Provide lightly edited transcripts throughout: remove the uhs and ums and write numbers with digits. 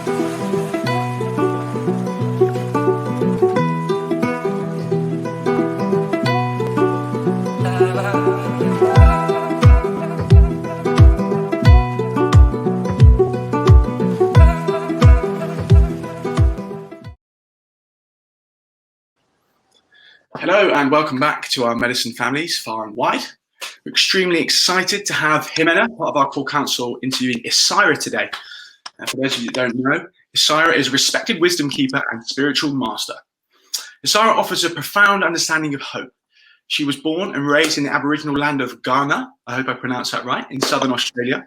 Hello and welcome back to our medicine families far and wide. We're extremely excited to have Jimena, part of our core council, interviewing Isira today. And for those of you that don't know, Isira is a respected wisdom keeper and spiritual master. Isira offers a profound understanding of hope. She was born and raised in the Aboriginal land of Ghana, I hope I pronounced that right, in southern Australia,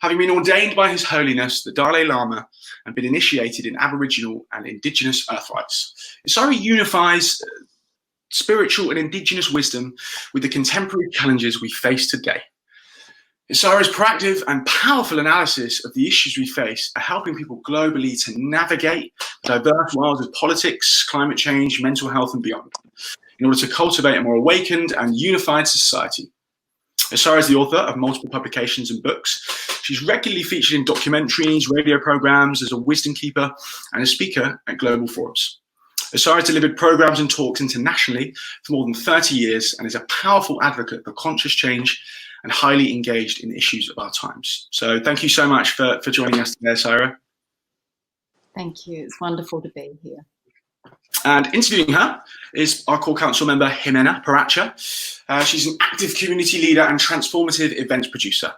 having been ordained by His Holiness the Dalai Lama and been initiated in Aboriginal and indigenous earth rites. Isira unifies spiritual and indigenous wisdom with the contemporary challenges we face today. Isira's proactive and powerful analysis of the issues we face are helping people globally to navigate the diverse worlds of politics, climate change, mental health and beyond, in order to cultivate a more awakened and unified society. Isira is the author of multiple publications and books. She's regularly featured in documentaries, radio programs, as a wisdom keeper and a speaker at global forums. Isira has delivered programs and talks internationally for more than 30 years and is a powerful advocate for conscious change and highly engaged in the issues of our times. So thank you so much for joining us today, Isira. Thank you. It's wonderful to be here. And interviewing her is our core council member, Jimena Paracha. She's an active community leader and transformative events producer.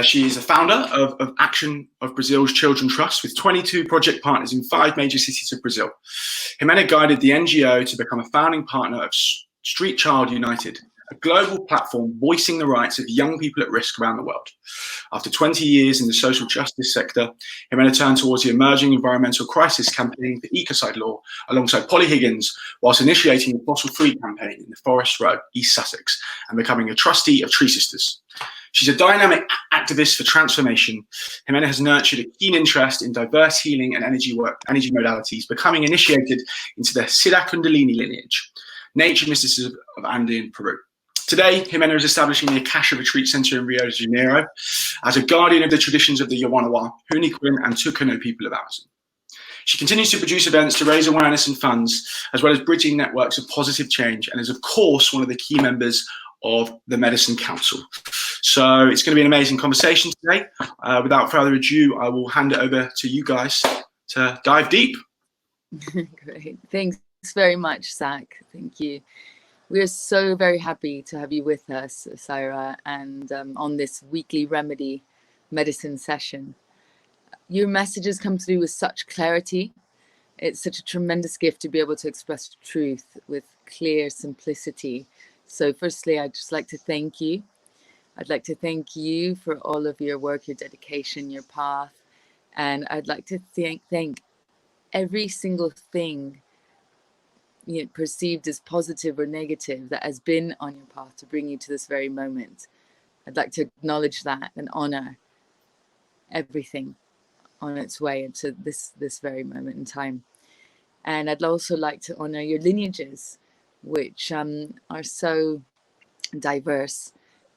She is a founder of Action of Brazil's Children Trust with 22 project partners in 5 major cities of Brazil. Jimena guided the NGO to become a founding partner of Street Child United, a global platform voicing the rights of young people at risk around the world. After 20 years in the social justice sector, Jimena turned towards the emerging environmental crisis campaign for ecocide law alongside Polly Higgins, whilst initiating the Fossil Free campaign in the Forest Road, East Sussex, and becoming a trustee of Tree Sisters. She's a dynamic activist for transformation. Jimena has nurtured a keen interest in diverse healing and energy modalities, becoming initiated into the Siddha Kundalini lineage, nature mysticism of Andean Peru. Today, Jimena is establishing the Akasha Retreat Center in Rio de Janeiro as a guardian of the traditions of the Yawanawa, Huniquin, and Tucano people of Amazon. She continues to produce events to raise awareness and funds, as well as bridging networks of positive change, and is, of course, one of the key members of the Medicine Council. So it's going to be an amazing conversation today. Without further ado, I will hand it over to you guys to dive deep. Great. Thanks very much, Zach. Thank you. We are so very happy to have you with us, Isira, and on this weekly remedy medicine session. Your messages come through with such clarity. It's such a tremendous gift to be able to express truth with clear simplicity. So firstly, I'd just like to thank you. I'd like to thank you for all of your work, your dedication, your path. And I'd like to thank every single thing perceived as positive or negative that has been on your path to bring you to this very moment. I'd like to acknowledge that and honor everything on its way into this very moment in time. And I'd also like to honor your lineages, which are so diverse.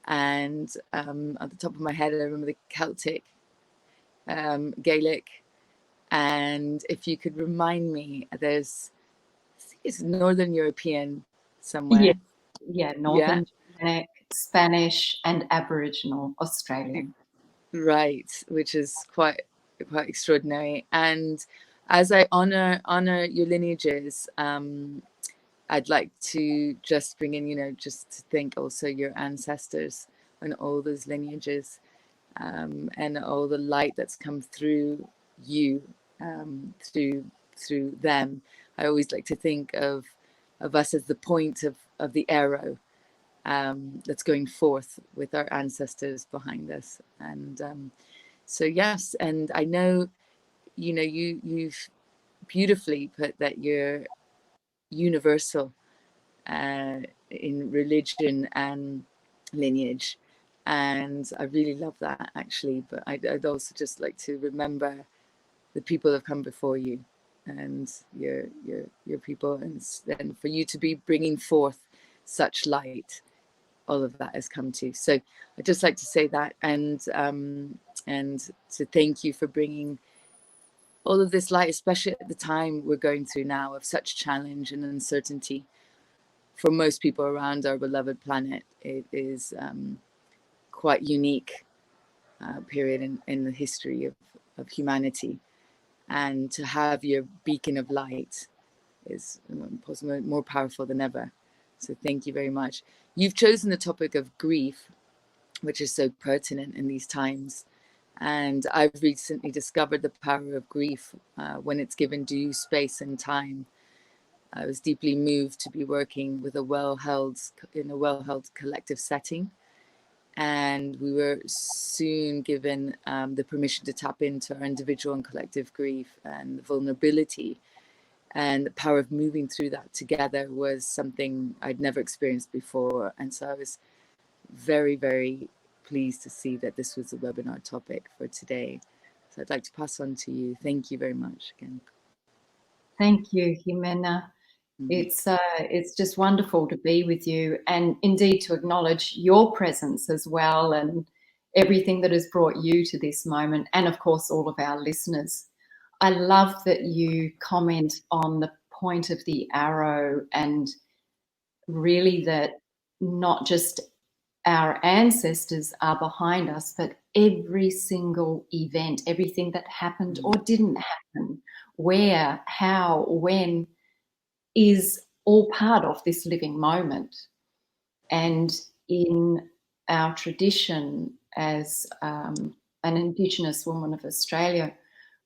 And at the top of my head, I remember the Celtic, Gaelic, and if you could remind me, it's Northern European somewhere. Yeah, Northern Germanic, Spanish, and Aboriginal Australian. Right, which is quite extraordinary. And as I honor your lineages, I'd like to just bring in, just to thank also your ancestors and all those lineages, and all the light that's come through you, through them. I always like to think of us as the point of the arrow that's going forth with our ancestors behind us. And so yes, and I know, you've beautifully put that you're universal in religion and lineage, and I really love that actually. But I'd also just like to remember the people that have come before you and your people, and for you to be bringing forth such light, all of that has come to. So I'd just like to say that, and to thank you for bringing all of this light, especially at the time we're going through now of such challenge and uncertainty for most people around our beloved planet. It is quite unique period in the history of humanity. And to have your beacon of light is more powerful than ever. So thank you very much. You've chosen the topic of grief, which is so pertinent in these times. And I've recently discovered the power of grief when it's given due space and time. I was deeply moved to be working with a well-held collective setting. And we were soon given the permission to tap into our individual and collective grief and the vulnerability. And the power of moving through that together was something I'd never experienced before. And so I was very, very pleased to see that this was the webinar topic for today. So I'd like to pass on to you. Thank you very much again. Thank you, Jimena. It's just wonderful to be with you, and indeed to acknowledge your presence as well, and everything that has brought you to this moment, and of course all of our listeners. I love that you comment on the point of the arrow, and really that not just our ancestors are behind us, but every single event, everything that happened or didn't happen, where, how, when, is all part of this living moment. And in our tradition as an Indigenous woman of Australia,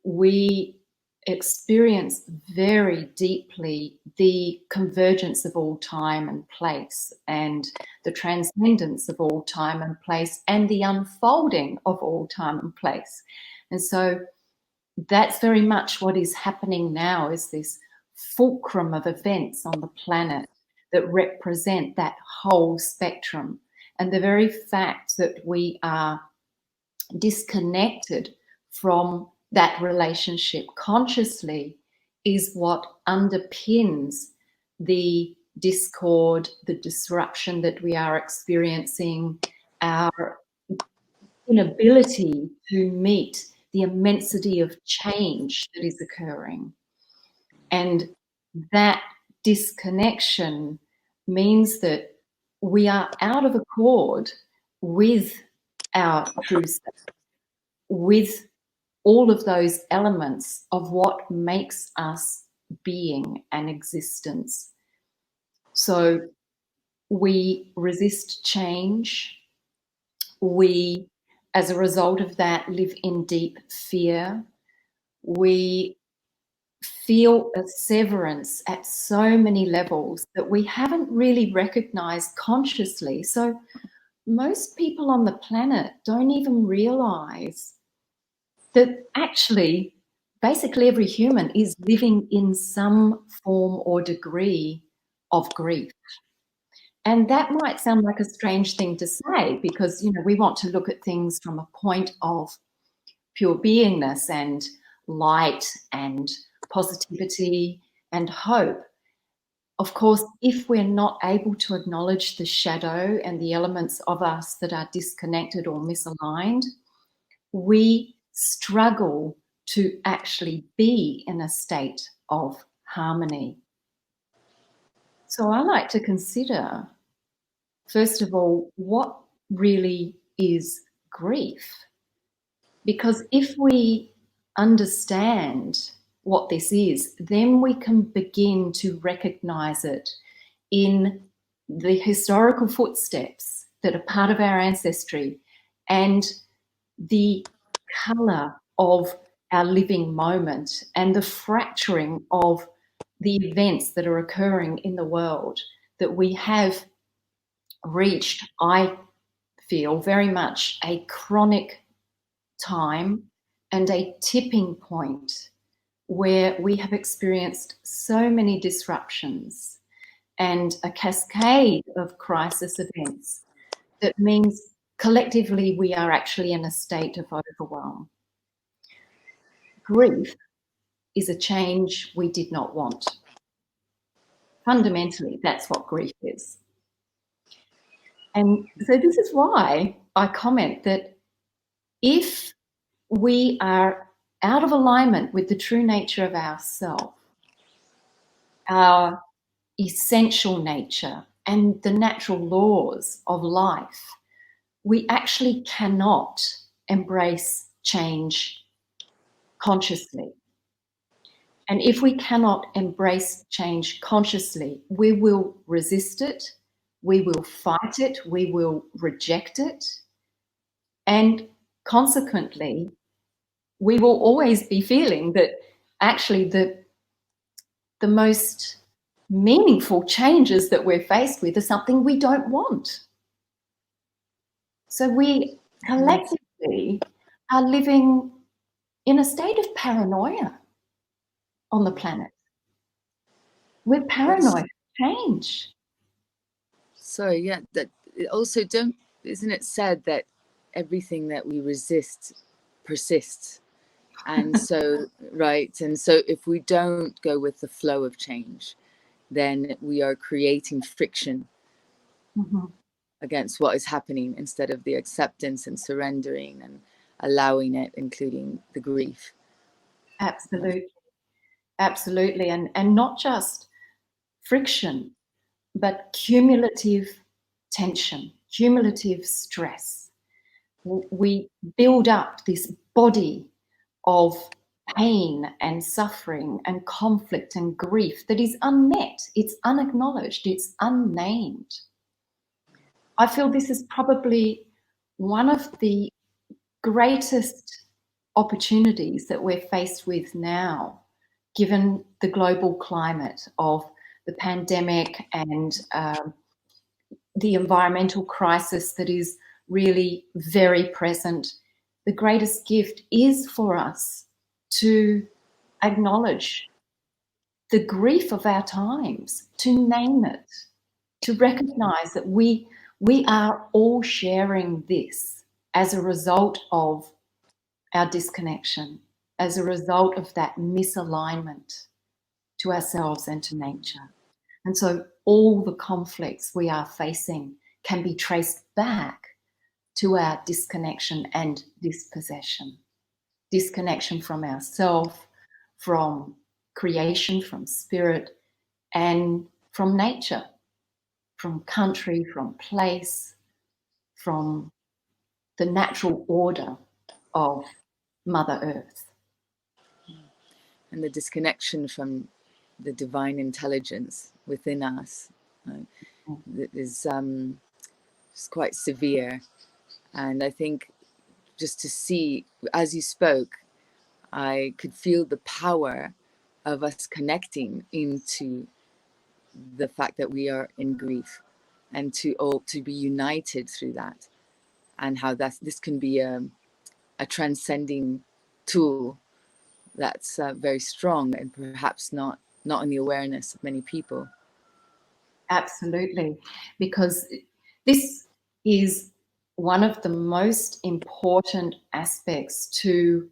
we experience very deeply the convergence of all time and place, and the transcendence of all time and place, and the unfolding of all time and place. And so that's very much what is happening now, is this fulcrum of events on the planet that represent that whole spectrum. And the very fact that we are disconnected from that relationship consciously is what underpins the discord, the disruption that we are experiencing, our inability to meet the immensity of change that is occurring. And that disconnection means that we are out of accord with our true self, with all of those elements of what makes us being and existence. So we resist change. We, as a result of that, live in deep fear. We feel a severance at so many levels that we haven't really recognized consciously. So most people on the planet don't even realize that actually, basically every human is living in some form or degree of grief. And that might sound like a strange thing to say, because, you know, we want to look at things from a point of pure beingness and light and positivity and hope. Of course, if we're not able to acknowledge the shadow and the elements of us that are disconnected or misaligned, we struggle to actually be in a state of harmony. So I like to consider, first of all, what really is grief? Because if we understand what this is, then we can begin to recognize it in the historical footsteps that are part of our ancestry and the colour of our living moment and the fracturing of the events that are occurring in the world, that we have reached, I feel, very much a chronic time and a tipping point where we have experienced so many disruptions and a cascade of crisis events that means collectively we are actually in a state of overwhelm. Grief is a change we did not want. Fundamentally, that's what grief is. And so this is why I comment that if we are out of alignment with the true nature of ourself, our essential nature and the natural laws of life, we actually cannot embrace change consciously. And if we cannot embrace change consciously, we will resist it, we will fight it, we will reject it, and consequently, we will always be feeling that actually the most meaningful changes that we're faced with are something we don't want. So we collectively are living in a state of paranoia on the planet. We're paranoid of change. So yeah, that also isn't it said that everything that we resist persists? And so, right, and so if we don't go with the flow of change, then we are creating friction against what is happening instead of the acceptance and surrendering and allowing it, including the grief. Absolutely. Absolutely. And not just friction, but cumulative tension, cumulative stress. We build up this body of pain and suffering and conflict and grief that is unmet, it's unacknowledged, it's unnamed. I feel this is probably one of the greatest opportunities that we're faced with now, given the global climate of the pandemic and the environmental crisis that is really very present. The greatest gift is for us to acknowledge the grief of our times, to name it, to recognize that we are all sharing this as a result of our disconnection, as a result of that misalignment to ourselves and to nature. And so all the conflicts we are facing can be traced back to our disconnection and dispossession. Disconnection from ourself, from creation, from spirit, and from nature, from country, from place, from the natural order of Mother Earth. And the disconnection from the divine intelligence within us is quite severe. And I think just to see, as you spoke, I could feel the power of us connecting into the fact that we are in grief, and to be united through that, and how this can be a transcending tool that's very strong and perhaps not in the awareness of many people. Absolutely, because this is one of the most important aspects to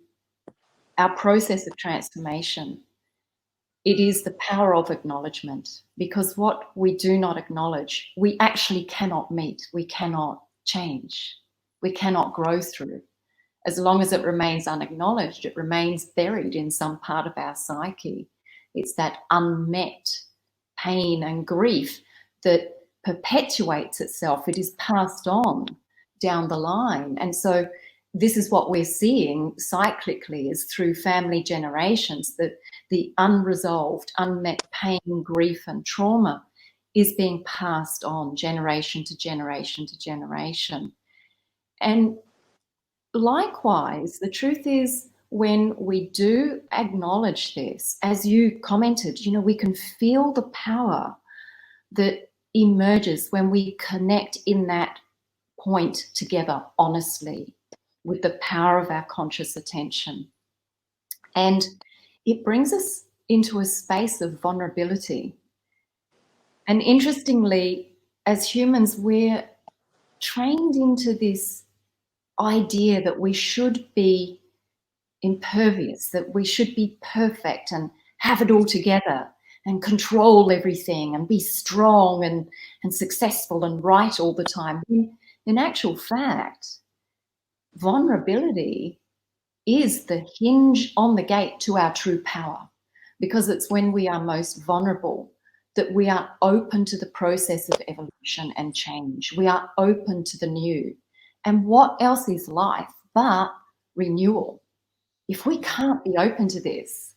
our process of transformation. It is the power of acknowledgement, because what we do not acknowledge, we actually cannot meet, we cannot change, we cannot grow through. As long as it remains unacknowledged, it remains buried in some part of our psyche. It's that unmet pain and grief that perpetuates itself. It is passed on down the line. And so this is what we're seeing cyclically, is through family generations, that the unresolved, unmet pain, grief and trauma is being passed on generation to generation to generation. And likewise, the truth is, when we do acknowledge this, as you commented, we can feel the power that emerges when we connect in that point together honestly with the power of our conscious attention. And it brings us into a space of vulnerability. And interestingly, as humans, we're trained into this idea that we should be impervious, that we should be perfect and have it all together and control everything and be strong and successful and right all the time. In actual fact, vulnerability is the hinge on the gate to our true power, because it's when we are most vulnerable that we are open to the process of evolution and change. We are open to the new. And what else is life but renewal? If we can't be open to this,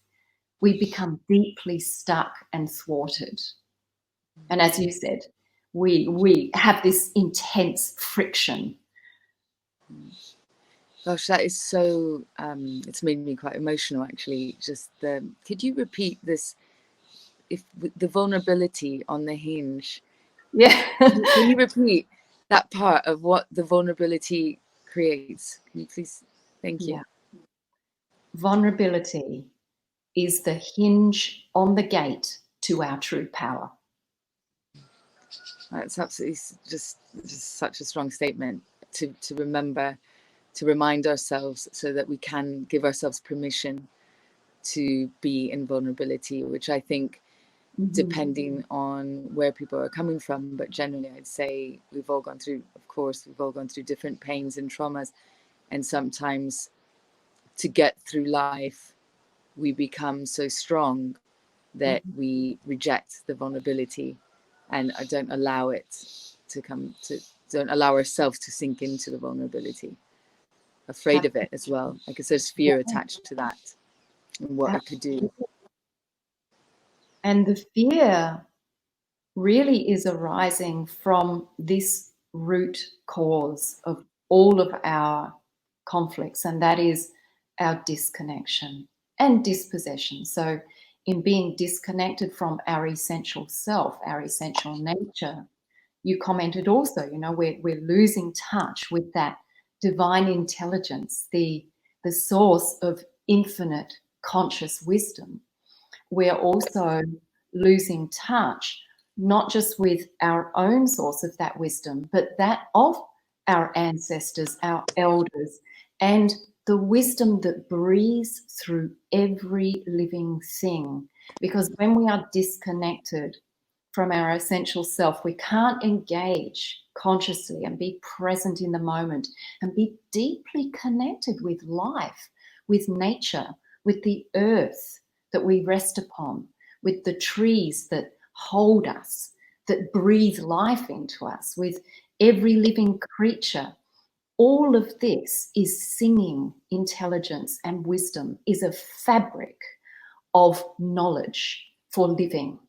we become deeply stuck and thwarted. And as you said, we have this intense friction. Gosh, that is so, it's made me quite emotional, actually. Could you repeat this, if the vulnerability on the hinge? Yeah. Can you repeat that part of what the vulnerability creates? Can you please? Thank you. Yeah. Vulnerability is the hinge on the gate to our true power. That's absolutely just such a strong statement to remember, to remind ourselves, so that we can give ourselves permission to be in vulnerability, which I think, depending on where people are coming from, but generally I'd say we've all gone through different pains and traumas, and sometimes to get through life we become so strong that we reject the vulnerability and don't allow ourselves to sink into the vulnerability, afraid of it as well, because there's fear attached to that and what it could do. And the fear really is arising from this root cause of all of our conflicts, and that is our disconnection and dispossession. So in being disconnected from our essential self, our essential nature, you commented also, we're losing touch with that divine intelligence, the source of infinite conscious wisdom. We're also losing touch not just with our own source of that wisdom, but that of our ancestors, our elders, and the wisdom that breathes through every living thing. Because when we are disconnected from our essential self, we can't engage consciously and be present in the moment and be deeply connected with life, with nature, with the earth that we rest upon, with the trees that hold us, that breathe life into us, with every living creature. All of this is singing intelligence and wisdom, is a fabric of knowledge for living.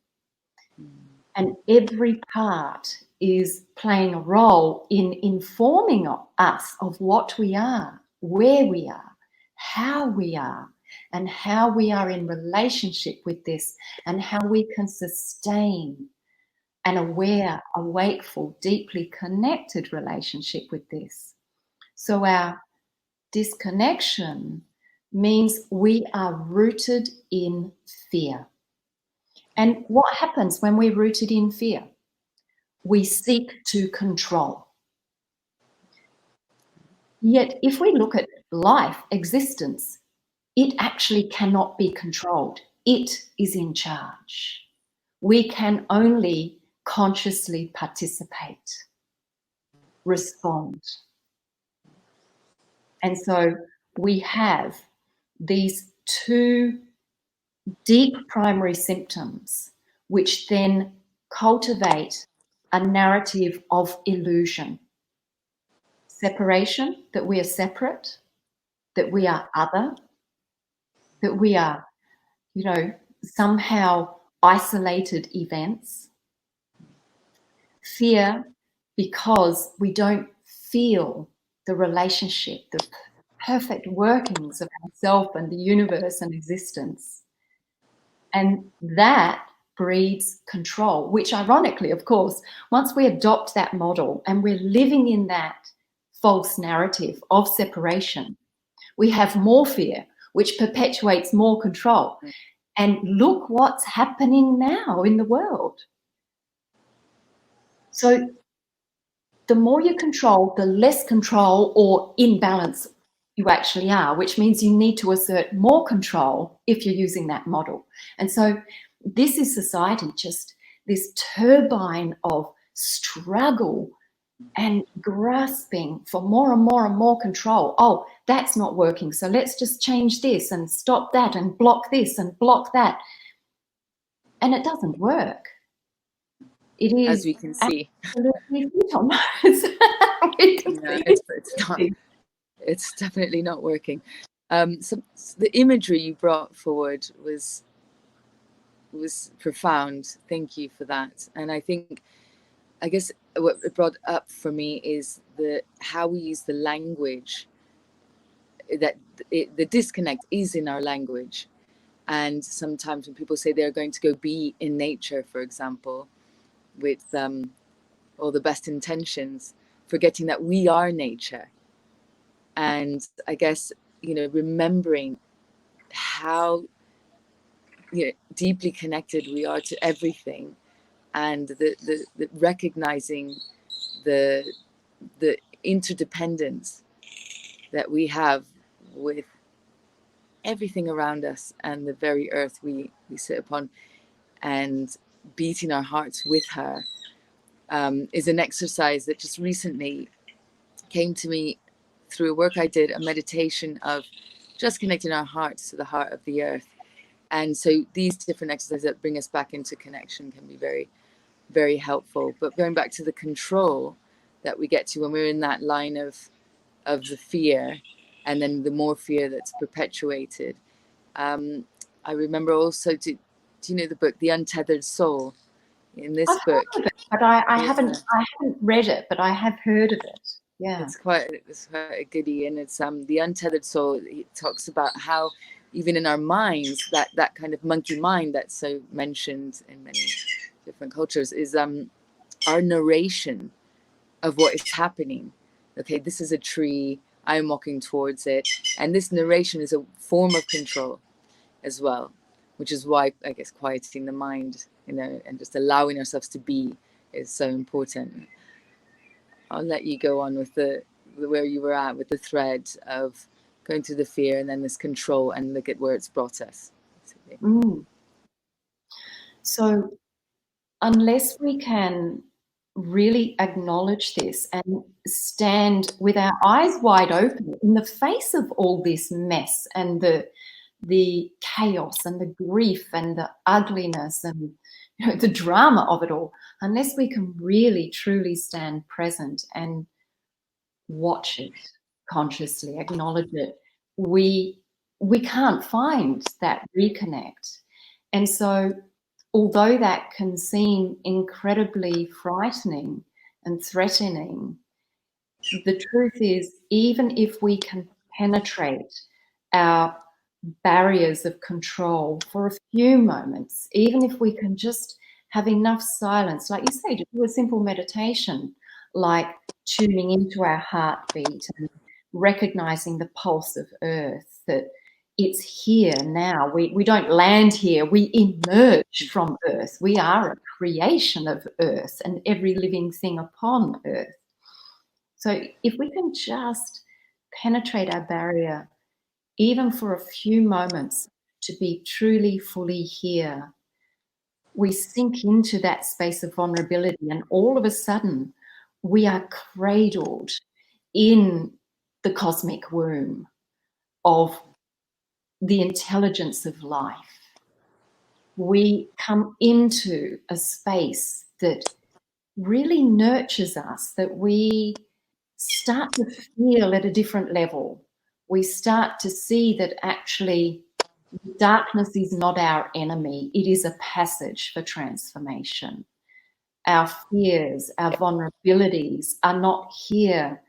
And every part is playing a role in informing us of what we are, where we are, how we are, and how we are in relationship with this, and how we can sustain an aware, a wakeful, deeply connected relationship with this. So our disconnection means we are rooted in fear. And what happens when we're rooted in fear? We seek to control. Yet if we look at life, existence, it actually cannot be controlled. It is in charge. We can only consciously participate, respond. And so we have these two deep primary symptoms, which then cultivate a narrative of illusion. Separation, that we are separate, that we are other, that we are, somehow isolated events. Fear, because we don't feel the relationship, the perfect workings of ourself and the universe and existence. And that breeds control, which ironically, of course, once we adopt that model and we're living in that false narrative of separation, we have more fear, which perpetuates more control. And look what's happening now in the world. So the more you control, the less control or imbalance you actually are, which means you need to assert more control if you're using that model. And so this is society, just this turbine of struggle and grasping for more and more and more control. Oh, that's not working, so let's just change this and stop that and block this and block that. And it doesn't work. It is, as we can see. absolutely futile. No, it's Not. It's definitely not working. So the imagery you brought forward was profound. Thank you for that. And I guess what it brought up for me is how we use the language. That the disconnect is in our language. And sometimes when people say they're going to go be in nature, for example, with all the best intentions, forgetting that we are nature. And I guess, remembering how deeply connected we are to everything, and the recognizing the interdependence that we have with everything around us and the very earth we sit upon, and beating our hearts with her is an exercise that just recently came to me through a work I did, a meditation of just connecting our hearts to the heart of the earth. And so these different exercises that bring us back into connection can be very, very helpful. But going back to the control that we get to when we're in that line of the fear, and then the more fear that's perpetuated. I remember also, do you know the book, The Untethered Soul? In this book, heard of it, but I haven't read it, but I have heard of it. Yeah, it's quite a goodie, and it's The Untethered Soul. It talks about how even in our minds, that kind of monkey mind that's so mentioned in many different cultures is our narration of what is happening. Okay, this is a tree, I'm walking towards it, and this narration is a form of control as well, which is why I guess quieting the mind, and just allowing ourselves to be is so important. I'll let you go on with the where you were at with the thread of going through the fear and then this control, and look at where it's brought us. So unless we can really acknowledge this and stand with our eyes wide open in the face of all this mess and the chaos and the grief and the ugliness and the drama of it all, unless we can really truly stand present and watch it consciously, acknowledge it, we can't find that reconnect. And so although that can seem incredibly frightening and threatening, the truth is, even if we can penetrate our barriers of control for a few moments, even if we can just have enough silence, like you say, to do a simple meditation, like tuning into our heartbeat and recognizing the pulse of earth, that it's here now. We don't land here, we emerge from earth. We are a creation of earth and every living thing upon earth. So if we can just penetrate our barrier, even for a few moments, to be truly fully here, we sink into that space of vulnerability, and all of a sudden we are cradled in the cosmic womb of the intelligence of life. We come into a space that really nurtures us, that we start to feel at a different level. We start to see that actually darkness is not our enemy. It is a passage for transformation. Our fears, our vulnerabilities are not here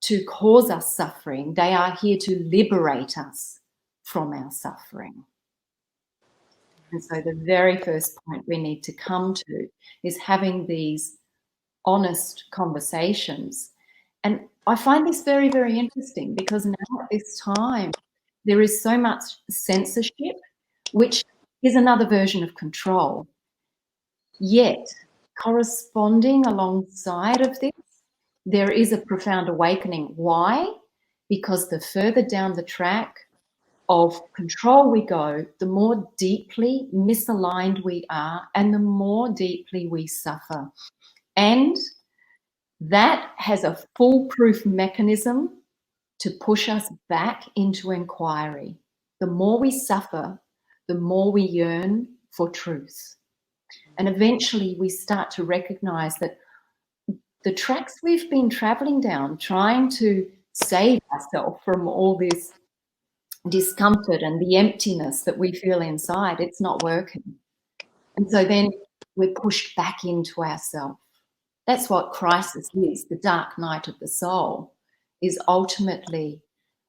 to cause us suffering. They are here to liberate us from our suffering. And so the very first point we need to come to is having these honest conversations. And I find this very, very interesting, because now at this time, there is so much censorship, which is another version of control. Yet, corresponding alongside of this, there is a profound awakening. Why? Because the further down the track of control we go, the more deeply misaligned we are and the more deeply we suffer. And that has a foolproof mechanism to push us back into inquiry. The more we suffer, the more we yearn for truth. And eventually we start to recognize that the tracks we've been traveling down, trying to save ourselves from all this discomfort and the emptiness that we feel inside, it's not working. And so then we're pushed back into ourselves. That's what crisis is. The dark night of the soul is ultimately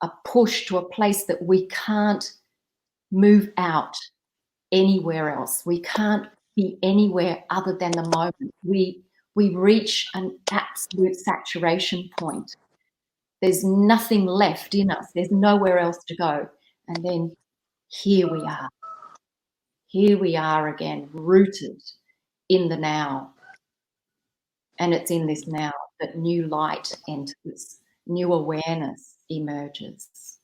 a push to a place that we can't move out anywhere else. We can't be anywhere other than the moment. We reach an absolute saturation point. There's nothing left in us. There's nowhere else to go. And then here we are. Here we are again, rooted in the now. And it's in this now that new light enters, new awareness emerges.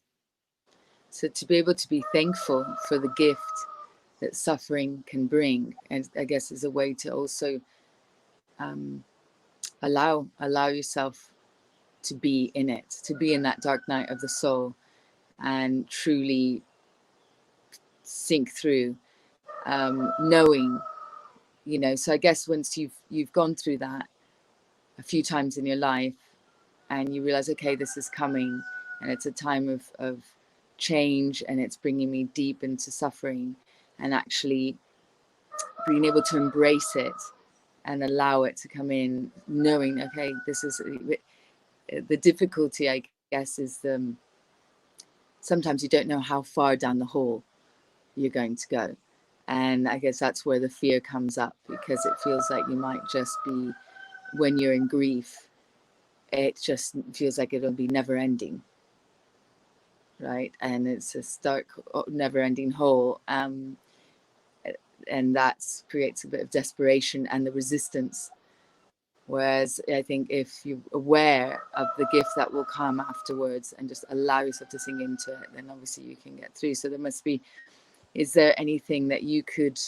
So to be able to be thankful for the gift that suffering can bring, and I guess is a way to also allow yourself to be in it, to be in that dark night of the soul, and truly sink through, knowing, you know. So I guess once you've gone through that a few times in your life, and you realize, okay, this is coming, and it's a time of change, and it's bringing me deep into suffering, and actually being able to embrace it and allow it to come in, knowing, okay, this is the difficulty, I guess, is sometimes you don't know how far down the hall you're going to go. And I guess that's where the fear comes up, because it feels like you might just be, when you're in grief, it just feels like it'll be never ending, right? And it's a stark, never ending hole. And that creates a bit of desperation and the resistance. Whereas I think if you're aware of the gift that will come afterwards and just allow yourself to sink into it, then obviously you can get through. So there must be, is there anything that you could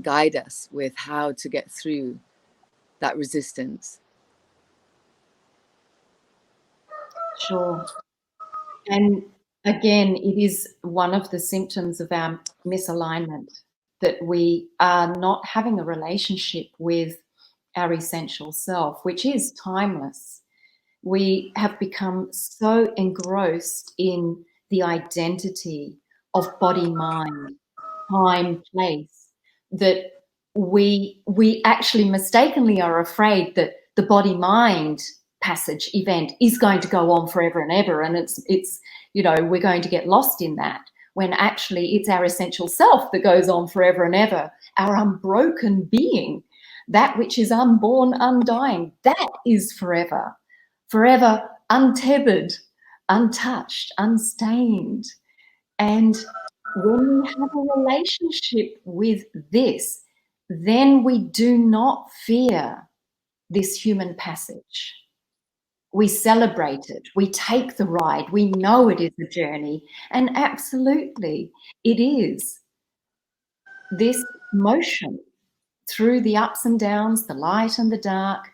guide us with how to get through that resistance? Sure. And again, it is one of the symptoms of our misalignment, that we are not having a relationship with our essential self, which is timeless. We have become so engrossed in the identity of body, mind, time, place, that we actually mistakenly are afraid that the body mind passage event is going to go on forever and ever, and it's you know, we're going to get lost in that, when actually it's our essential self that goes on forever and ever, our unbroken being, that which is unborn, undying, that is forever, forever untethered, untouched, unstained. And when we have a relationship with this, then we do not fear this human passage. We celebrate it, we take the ride, we know it is a journey, and absolutely it is this motion through the ups and downs, the light and the dark.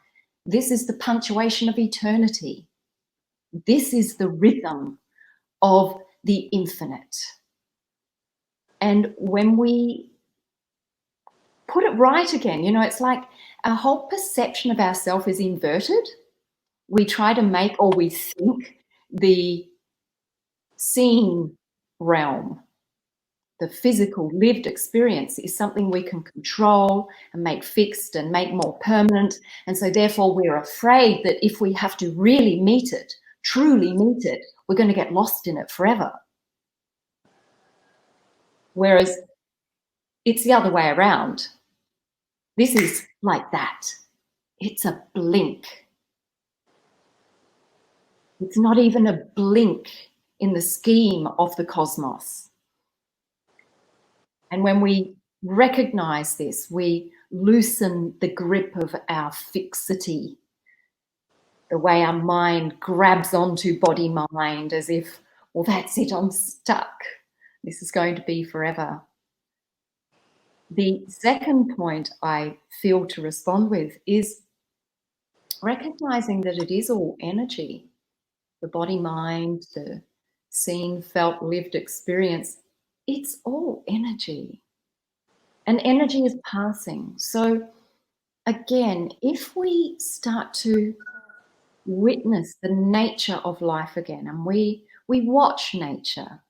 This is the punctuation of eternity. This is the rhythm of the infinite. And when we put it right again, you know, it's like our whole perception of ourselves is inverted. We try to make, or we think, the seen realm, the physical lived experience, is something we can control and make fixed and make more permanent. And so therefore we're afraid that if we have to really meet it, truly meet it, we're going to get lost in it forever. Whereas it's the other way around. This is like that. It's a blink. It's not even a blink in the scheme of the cosmos. And when we recognize this, we loosen the grip of our fixity, the way our mind grabs onto body mind as if, well, that's it, I'm stuck. This is going to be forever. The second point I feel to respond with is recognizing that it is all energy, the body, mind, the seen, felt, lived experience, it's all energy. And energy is passing. So again, if we start to witness the nature of life again, and we watch nature,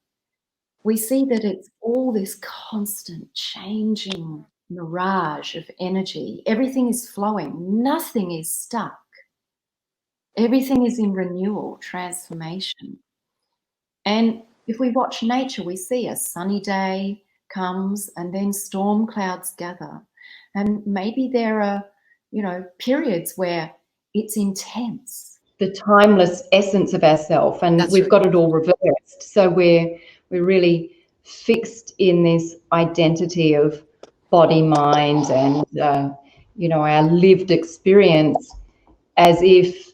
we see that it's all this constant changing mirage of energy. Everything is flowing. Nothing is stuck. Everything is in renewal, transformation. And if we watch nature, we see a sunny day comes and then storm clouds gather. And maybe there are, periods where it's intense. The timeless essence of ourself, and That's we've right. got it all reversed. So we're really fixed in this identity of body, mind, and our lived experience, as if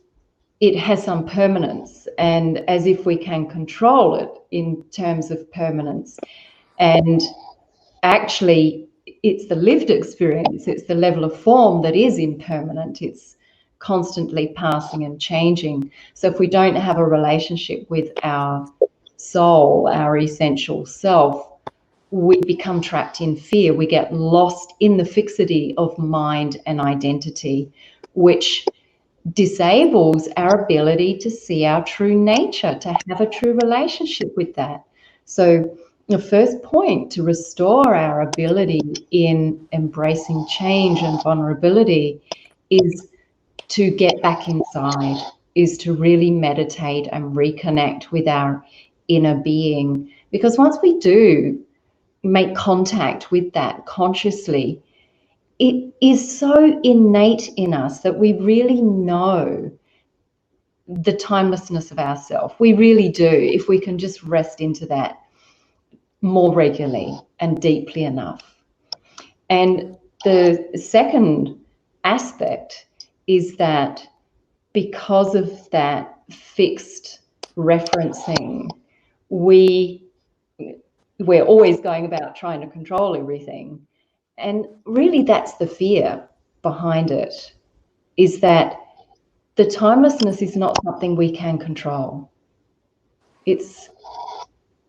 it has some permanence, and as if we can control it in terms of permanence. And actually, it's the lived experience, it's the level of form that is impermanent. It's constantly passing and changing. So if we don't have a relationship with our soul, our essential self, we become trapped in fear. We get lost in the fixity of mind and identity, which disables our ability to see our true nature, to have a true relationship with that. So the first point to restore our ability in embracing change and vulnerability is to get back inside, is to really meditate and reconnect with our inner being. Because once we do make contact with that consciously, it is so innate in us that we really know the timelessness of ourself. We really do, if we can just rest into that more regularly and deeply enough. And the second aspect is that because of that fixed referencing, we're always going about trying to control everything. And really that's the fear behind it, is that the timelessness is not something we can control. It's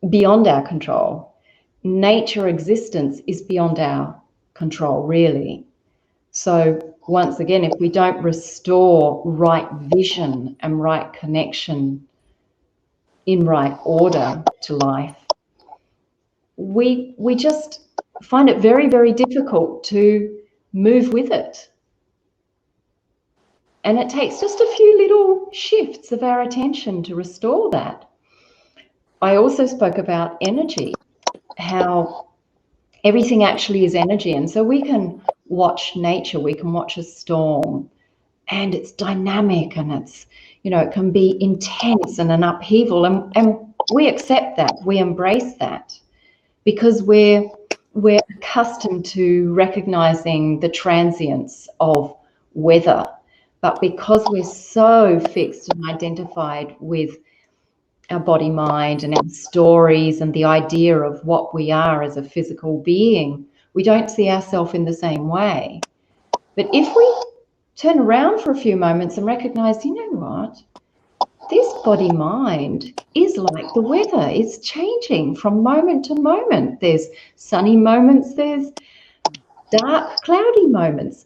beyond our control. Nature existence is beyond our control, really. So once again, if we don't restore right vision and right connection in right order to life, we just find it very, very difficult to move with it. And it takes just a few little shifts of our attention to restore that. I also spoke about energy, how everything actually is energy. And so we can watch nature, we can watch a storm, and it's dynamic, and it's, it can be intense and an upheaval. And we accept that, we embrace that, because we're accustomed to recognizing the transience of weather. But because we're so fixed and identified with our body, mind, and our stories and the idea of what we are as a physical being, we don't see ourselves in the same way. But if we turn around for a few moments and recognize, you know what, this body mind is like the weather. It's changing from moment to moment. There's sunny moments, there's dark, cloudy moments.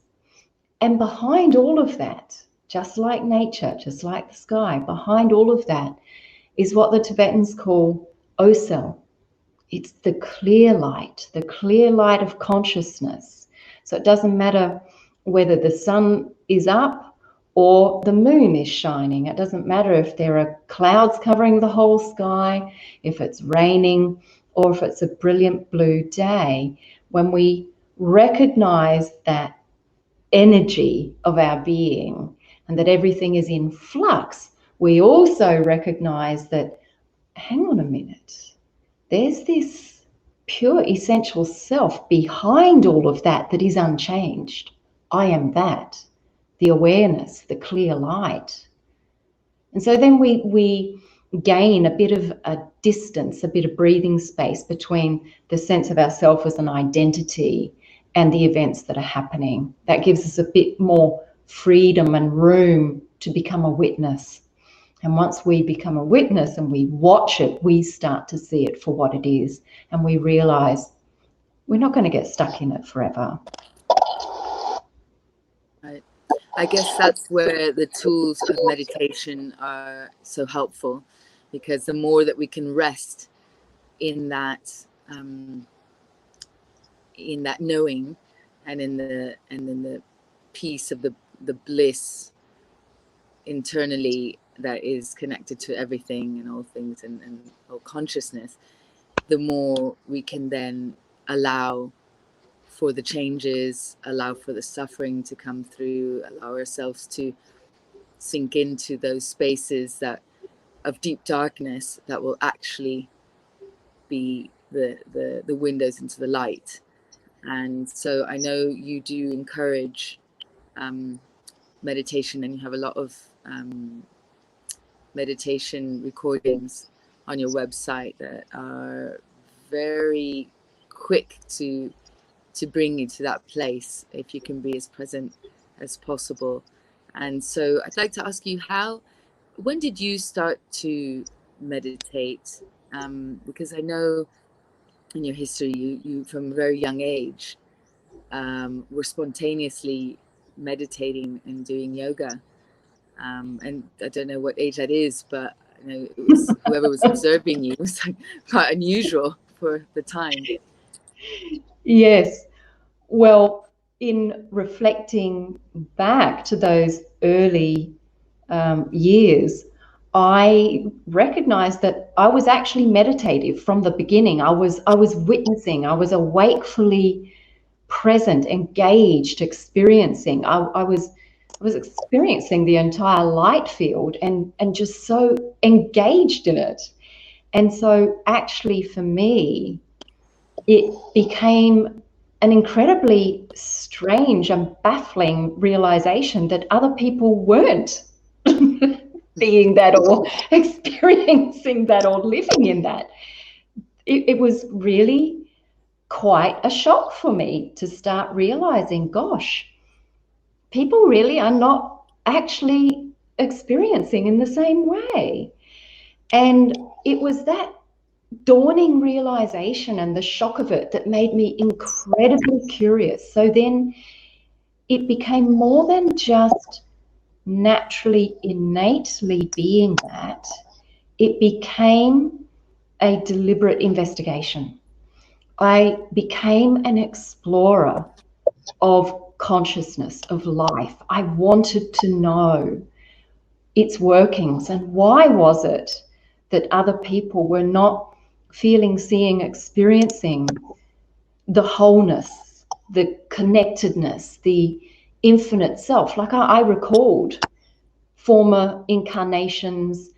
And behind all of that, just like nature, just like the sky, behind all of that is what the Tibetans call Osel. It's the clear light of consciousness. So it doesn't matter whether the sun is up or the moon is shining. It doesn't matter if there are clouds covering the whole sky, if it's raining, or if it's a brilliant blue day. When we recognize that energy of our being and that everything is in flux, we also recognize that, hang on a minute, there's this pure essential self behind all of that is unchanged. I am that, the awareness, the clear light. And so then we gain a bit of a distance, a bit of breathing space between the sense of ourself as an identity and the events that are happening. That gives us a bit more freedom and room to become a witness. And once we become a witness and we watch it, we start to see it for what it is. And we realize we're not going to get stuck in it forever. Right. I guess that's where the tools of meditation are so helpful, because the more that we can rest in that knowing, and in the peace of the bliss internally that is connected to everything and all things and all consciousness, the more we can then allow for the changes, allow for the suffering to come through, allow ourselves to sink into those spaces that of deep darkness that will actually be the windows into the light. And so I know you do encourage meditation, and you have a lot of meditation recordings on your website that are very quick to bring you to that place, if you can be as present as possible. And so I'd like to ask you, when did you start to meditate? Because I know in your history, you from a very young age were spontaneously meditating and doing yoga. And I don't know what age that is, but I know it was whoever was observing you was like quite unusual for the time. Yes. Well, in reflecting back to those early years, I recognized that I was actually meditative from the beginning. I was witnessing. I was awakefully present, engaged, experiencing. I was experiencing the entire light field and just so engaged in it. And so actually for me, it became an incredibly strange and baffling realization that other people weren't being that or experiencing that or living in that. It was really quite a shock for me to start realizing, gosh, people really are not actually experiencing in the same way. And it was that dawning realization and the shock of it that made me incredibly curious. So then it became more than just naturally, innately being that. It became a deliberate investigation. I became an explorer of consciousness, of life. I wanted to know its workings, and why was it that other people were not feeling, seeing, experiencing the wholeness, the connectedness, the infinite self. Like I recalled former incarnations,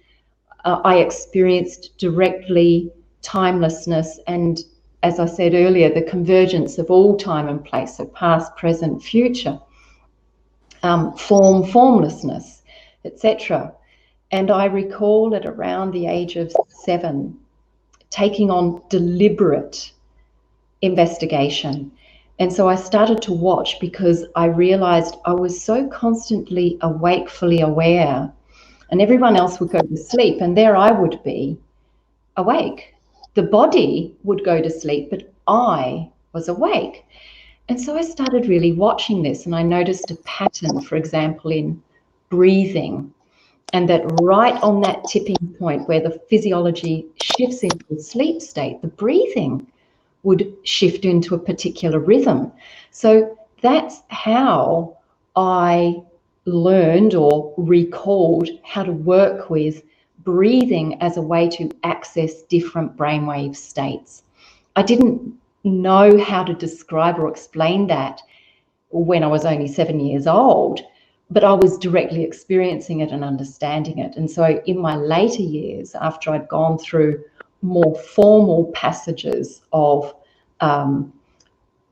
I experienced directly timelessness, and as I said earlier, the convergence of all time and place, so past, present, future, formlessness, etc. And I recall at around the age of 7 taking on deliberate investigation. And so I started to watch, because I realized I was so constantly awake, fully aware, and everyone else would go to sleep, and there I would be awake. The body would go to sleep, but I was awake. And so I started really watching this, and I noticed a pattern, for example, in breathing. And that right on that tipping point where the physiology shifts into a sleep state, the breathing would shift into a particular rhythm. So that's how I learned or recalled how to work with breathing as a way to access different brainwave states. I didn't know how to describe or explain that when I was only 7 years old, but I was directly experiencing it and understanding it. And so in my later years, after I'd gone through more formal passages of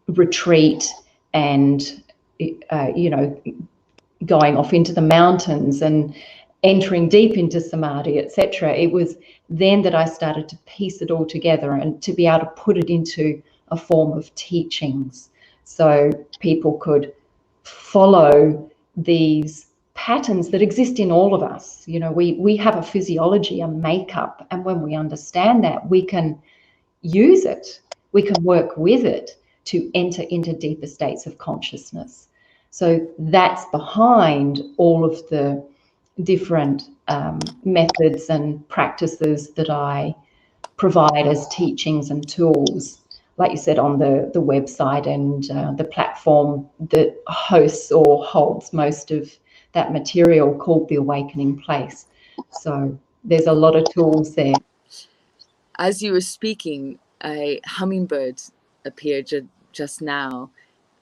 retreat and, going off into the mountains and entering deep into samadhi, etc., it was then that I started to piece it all together and to be able to put it into a form of teachings so people could follow these patterns that exist in all of us. You know, we have a physiology, a makeup, and when we understand that, we can use it, we can work with it to enter into deeper states of consciousness. So that's behind all of the different methods and practices that I provide as teachings and tools, like you said, on the website and the platform that hosts or holds most of that material, called The Awakening Place. So there's a lot of tools there. As you were speaking, a hummingbird appeared just now,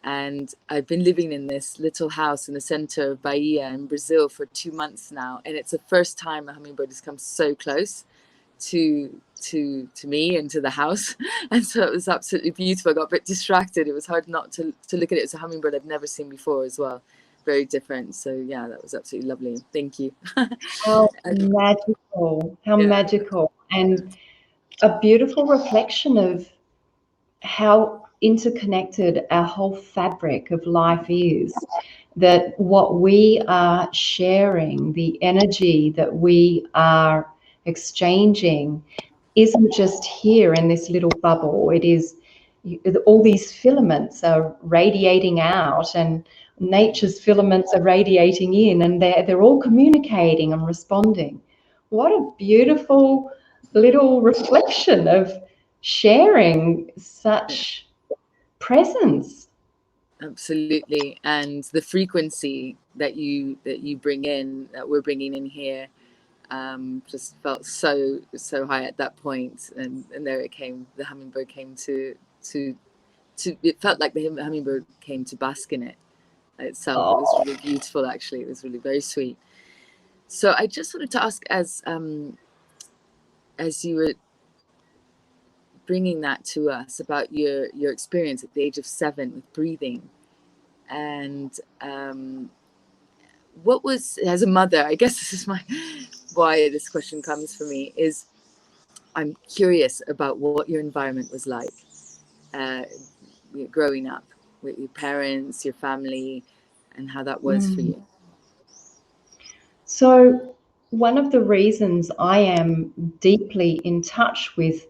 and I've been living in this little house in the center of Bahia in Brazil for 2 months now, and it's the first time a hummingbird has come so close to me and to the house, and so it was absolutely beautiful. I got a bit distracted. It was hard not to look at it. It's a hummingbird I've never seen before as well, very different. So yeah, that was absolutely lovely. Thank you. How magical, how magical, and a beautiful reflection of how interconnected our whole fabric of life is. That what we are sharing, the energy that we are exchanging, isn't just here in this little bubble. It is, all these filaments are radiating out, and nature's filaments are radiating in, and they're all communicating and responding. What a beautiful little reflection of sharing such presence. Absolutely. And the frequency that you bring in, that we're bringing in here, just felt so high at that point. And there it came, the hummingbird came to it felt like the hummingbird came to bask in it itself. It was really beautiful, actually. It was really very sweet. So I just wanted to ask, as you were bringing that to us, about your experience at the age of 7 with breathing, and what was, as a mother, I guess this is why this question comes for me, is I'm curious about what your environment was like growing up with your parents, your family, and how that was for you. So one of the reasons I am deeply in touch with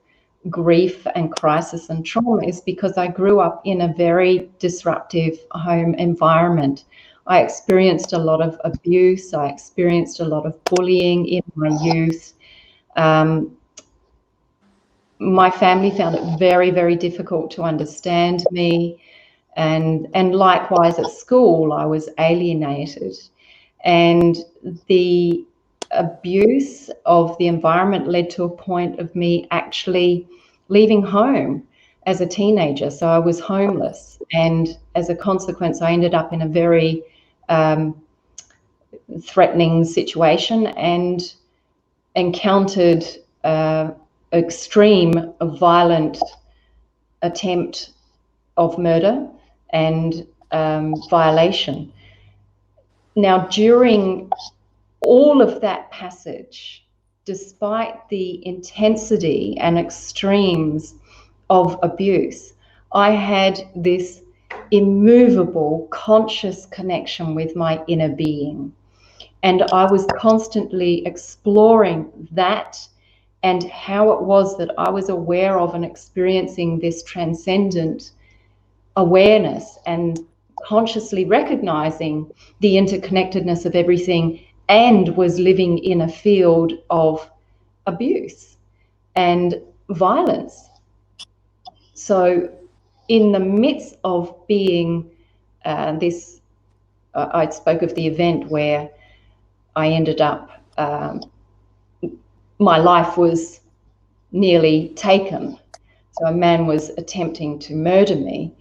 grief and crisis and trauma is because I grew up in a very disruptive home environment. I experienced a lot of abuse. I experienced a lot of bullying in my youth. My family found it very, very difficult to understand me. And likewise at school, I was alienated. And the abuse of the environment led to a point of me actually leaving home as a teenager. So I was homeless, and as a consequence, I ended up in a very threatening situation and encountered extreme violent attempt of murder and violation. Now, during all of that passage, despite the intensity and extremes of abuse, I had this immovable conscious connection with my inner being. And I was constantly exploring that and how it was that I was aware of and experiencing this transcendent awareness and consciously recognizing the interconnectedness of everything, and was living in a field of abuse and violence. So in the midst of being I spoke of the event where I ended up, my life was nearly taken. So a man was attempting to murder me.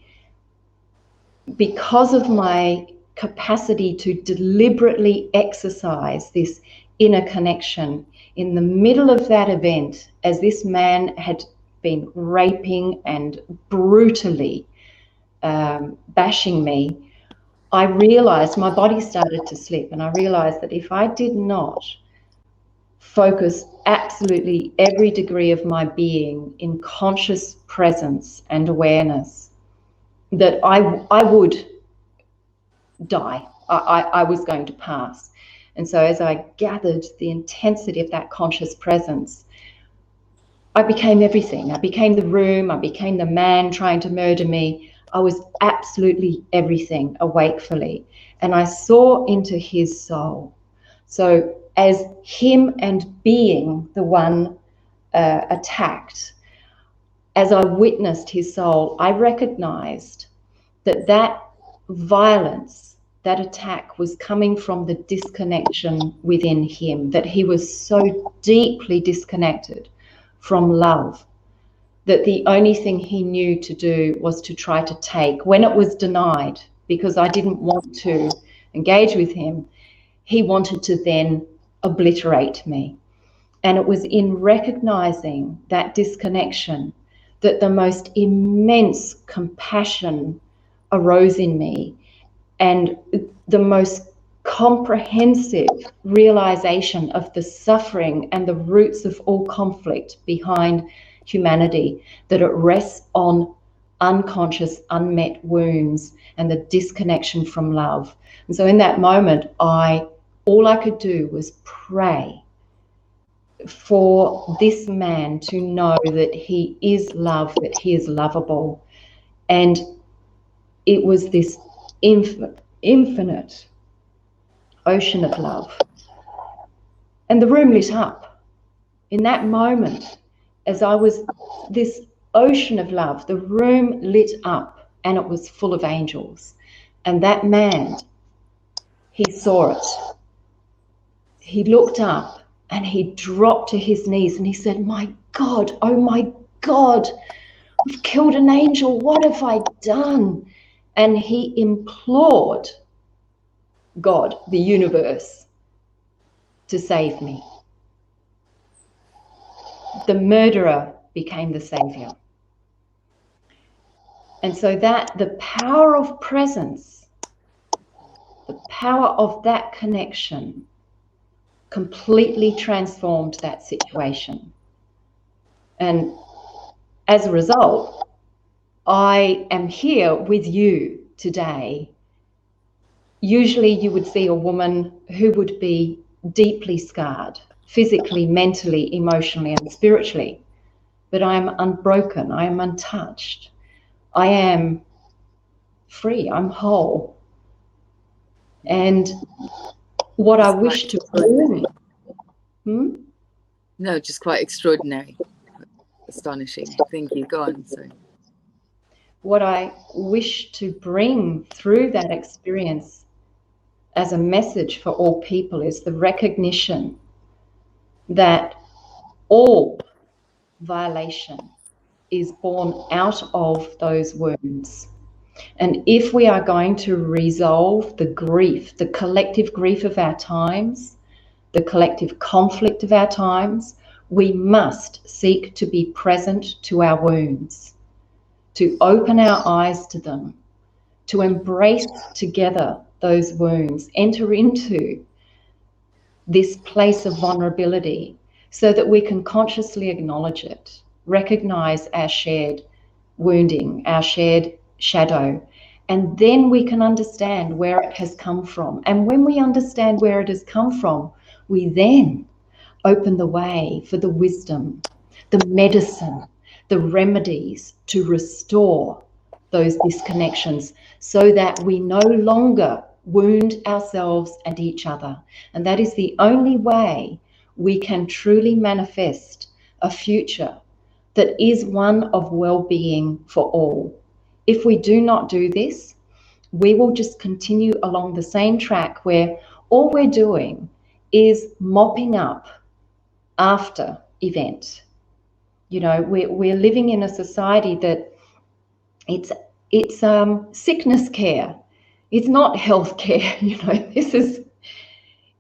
Because of my capacity to deliberately exercise this inner connection, in the middle of that event, as this man had been raping and brutally bashing me, I realized my body started to slip, and I realized that if I did not focus absolutely every degree of my being in conscious presence and awareness, that I would die. I was going to pass. And so as I gathered the intensity of that conscious presence, I became everything. I became the room. I became the man trying to murder me. I was absolutely everything awakefully. And I saw into his soul. So as him and being the one attacked, as I witnessed his soul, I recognized that that violence, that attack was coming from the disconnection within him, that he was so deeply disconnected from love that the only thing he knew to do was to try to take. When it was denied, because I didn't want to engage with him, he wanted to then obliterate me. And it was in recognizing that disconnection that the most immense compassion arose in me, and the most comprehensive realization of the suffering and the roots of all conflict behind humanity, that it rests on unconscious, unmet wounds and the disconnection from love. And so in that moment, all I could do was pray for this man to know that he is love, that he is lovable. And it was this infinite ocean of love. And the room lit up. In that moment, as I was this ocean of love, the room lit up and it was full of angels. And that man, he saw it. He looked up and he dropped to his knees and he said, "My God, oh my God, I've killed an angel. What have I done?" And he implored God, the universe, to save me. The murderer became the savior. And so that the power of presence, the power of that connection completely transformed that situation. And as a result, I am here with you today. Usually you would see a woman who would be deeply scarred, physically, mentally, emotionally, and spiritually. But I am unbroken, I am untouched. I am free, I'm whole. And what I wish to bring... No, just quite extraordinary. Astonishing. Thank you. Go on. Sorry. What I wish to bring through that experience as a message for all people is the recognition that all violation is born out of those wounds. And if we are going to resolve the grief, the collective grief of our times, the collective conflict of our times, we must seek to be present to our wounds, to open our eyes to them, to embrace together those wounds, enter into this place of vulnerability so that we can consciously acknowledge it, recognize our shared wounding, our shared shadow, and then we can understand where it has come from. And when we understand where it has come from, we then open the way for the wisdom, the medicine, the remedies to restore those disconnections so that we no longer wound ourselves and each other. And that is the only way we can truly manifest a future that is one of well-being for all. If we do not do this, we will just continue along the same track where all we're doing is mopping up after event. You know, we're living in a society that it's sickness care. It's not health care. You know,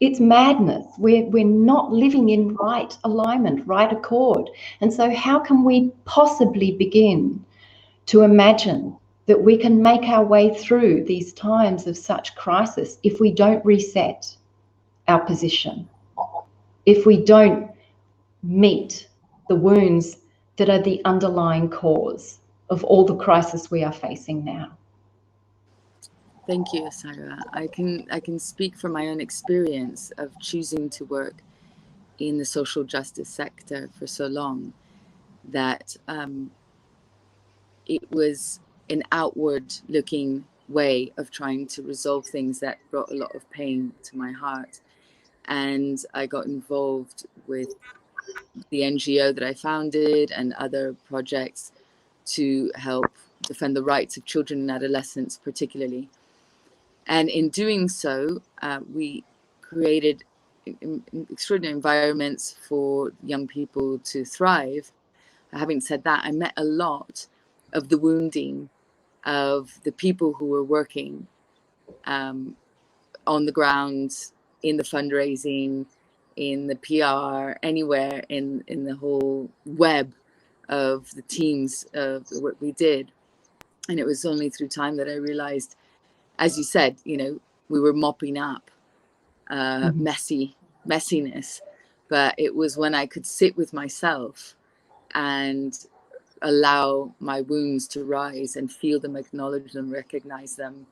it's madness. We're not living in right alignment, right accord. And so how can we possibly begin to imagine that we can make our way through these times of such crisis if we don't reset our position, if we don't meet the wounds that are the underlying cause of all the crisis we are facing now? Thank you, Isira. I can speak from my own experience of choosing to work in the social justice sector for so long that it was an outward looking way of trying to resolve things that brought a lot of pain to my heart. And I got involved with the NGO that I founded and other projects to help defend the rights of children and adolescents particularly. And in doing so, we created extraordinary environments for young people to thrive. Having said that, I met a lot of the wounding of the people who were working on the ground, in the fundraising, in the PR, anywhere in the whole web of the teams of the work we did. And it was only through time that I realized, as you said, we were mopping up messiness, but it was when I could sit with myself and allow my wounds to rise and feel them, acknowledge them, recognize them,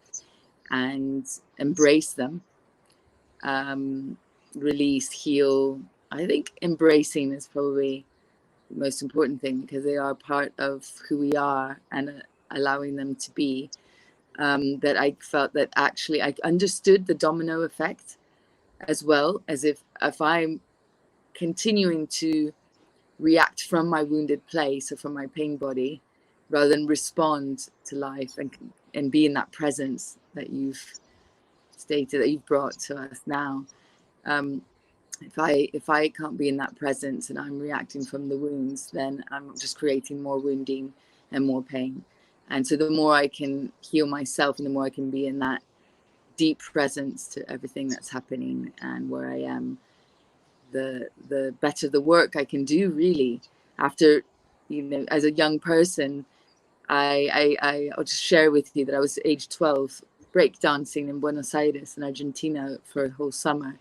and embrace them. Release, heal. I think embracing is probably the most important thing, because they are part of who we are, and allowing them to be. That I felt that actually I understood the domino effect, as well as if I'm continuing to react from my wounded place or from my pain body, rather than respond to life and be in that presence that you've stated, that you've brought to us now. If I can't be in that presence and I'm reacting from the wounds, then I'm just creating more wounding and more pain. And so the more I can heal myself, and the more I can be in that deep presence to everything that's happening and where I am, the better the work I can do, really. After, as a young person, I'll just share with you that I was age 12 breakdancing in Buenos Aires in Argentina for a whole summer.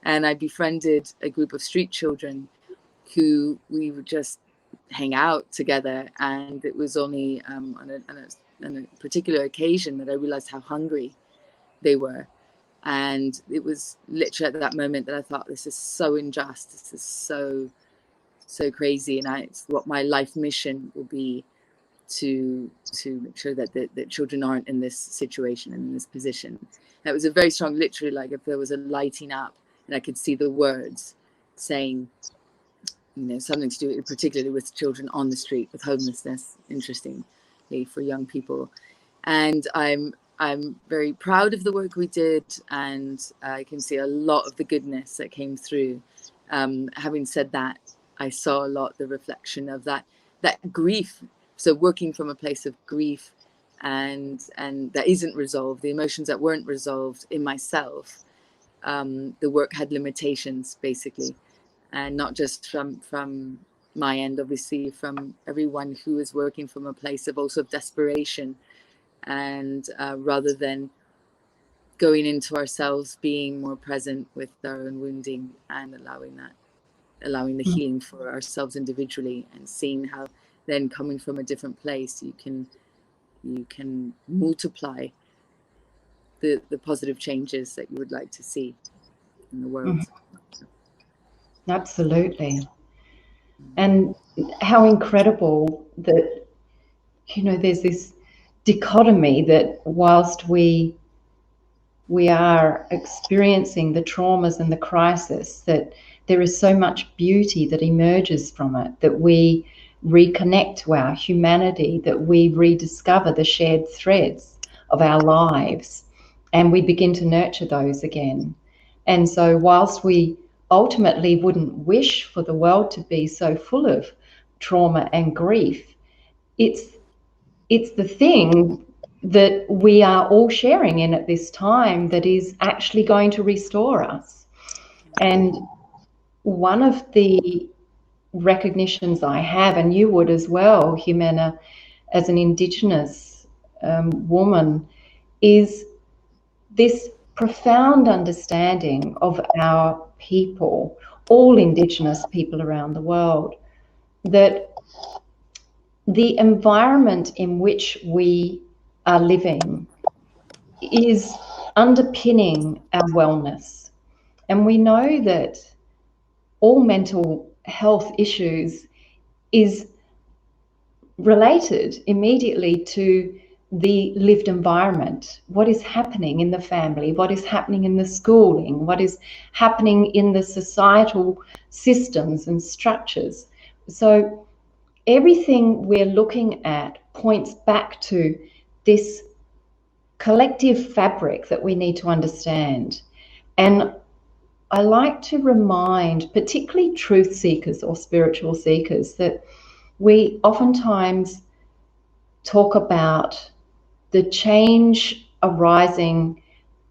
And I befriended a group of street children who we would just hang out together. And it was only on a particular occasion that I realized how hungry they were. And it was literally at that moment that I thought, this is so unjust. This is so crazy. And it's what my life mission will be, to make sure that children aren't in this situation and in this position. That was a very strong, literally, like if there was a lighting up and I could see the words saying, something to do particularly with children on the street, with homelessness, interestingly, for young people. And I'm very proud of the work we did, and I can see a lot of the goodness that came through. Having said that, I saw a lot the reflection of that grief. So working from a place of grief and that isn't resolved, the emotions that weren't resolved in myself, the work had limitations, basically. And not just from my end, obviously, from everyone who is working from a place of also desperation. And rather than going into ourselves, being more present with our own wounding and allowing the healing for ourselves individually, and seeing how then coming from a different place, you can multiply the positive changes that you would like to see in the world. Absolutely. And how incredible that, there's this dichotomy that whilst we are experiencing the traumas and the crisis, that there is so much beauty that emerges from it, that we reconnect to our humanity, that we rediscover the shared threads of our lives, and we begin to nurture those again. And so whilst we ultimately wouldn't wish for the world to be so full of trauma and grief, it's the thing that we are all sharing in at this time that is actually going to restore us. And one of the recognitions I have, and you would as well, Jimena, as an indigenous woman, is this profound understanding of our people, all indigenous people around the world, that the environment in which we are living is underpinning our wellness. And we know that all mental health issues is related immediately to the lived environment. What is happening in the family? What is happening in the schooling? What is happening in the societal systems and structures? So everything we're looking at points back to this collective fabric that we need to understand. And I like to remind particularly truth seekers or spiritual seekers that we oftentimes talk about the change arising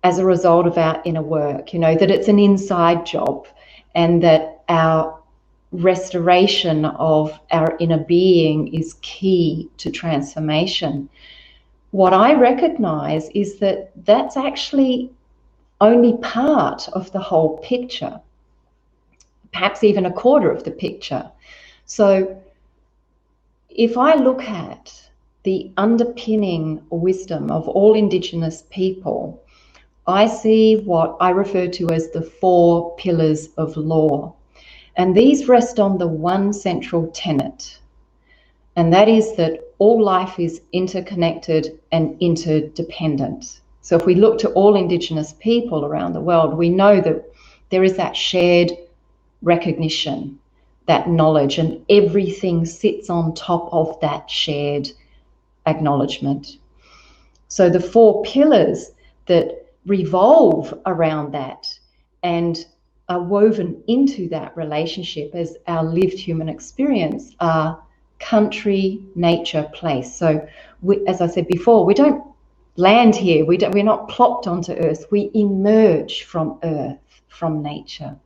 as a result of our inner work, you know, that it's an inside job, and that our restoration of our inner being is key to transformation. What I recognize is that that's actually only part of the whole picture, perhaps even a quarter of the picture. So if I look at the underpinning wisdom of all Indigenous people, I see what I refer to as the 4 pillars of law. And these rest on the one central tenet, and that is that all life is interconnected and interdependent. So if we look to all Indigenous people around the world, we know that there is that shared recognition, that knowledge, and everything sits on top of that shared acknowledgement. So the 4 pillars that revolve around that and are woven into that relationship as our lived human experience are country, nature, place. So as I said before, we don't land here. We're not plopped onto earth. We emerge from earth, from nature.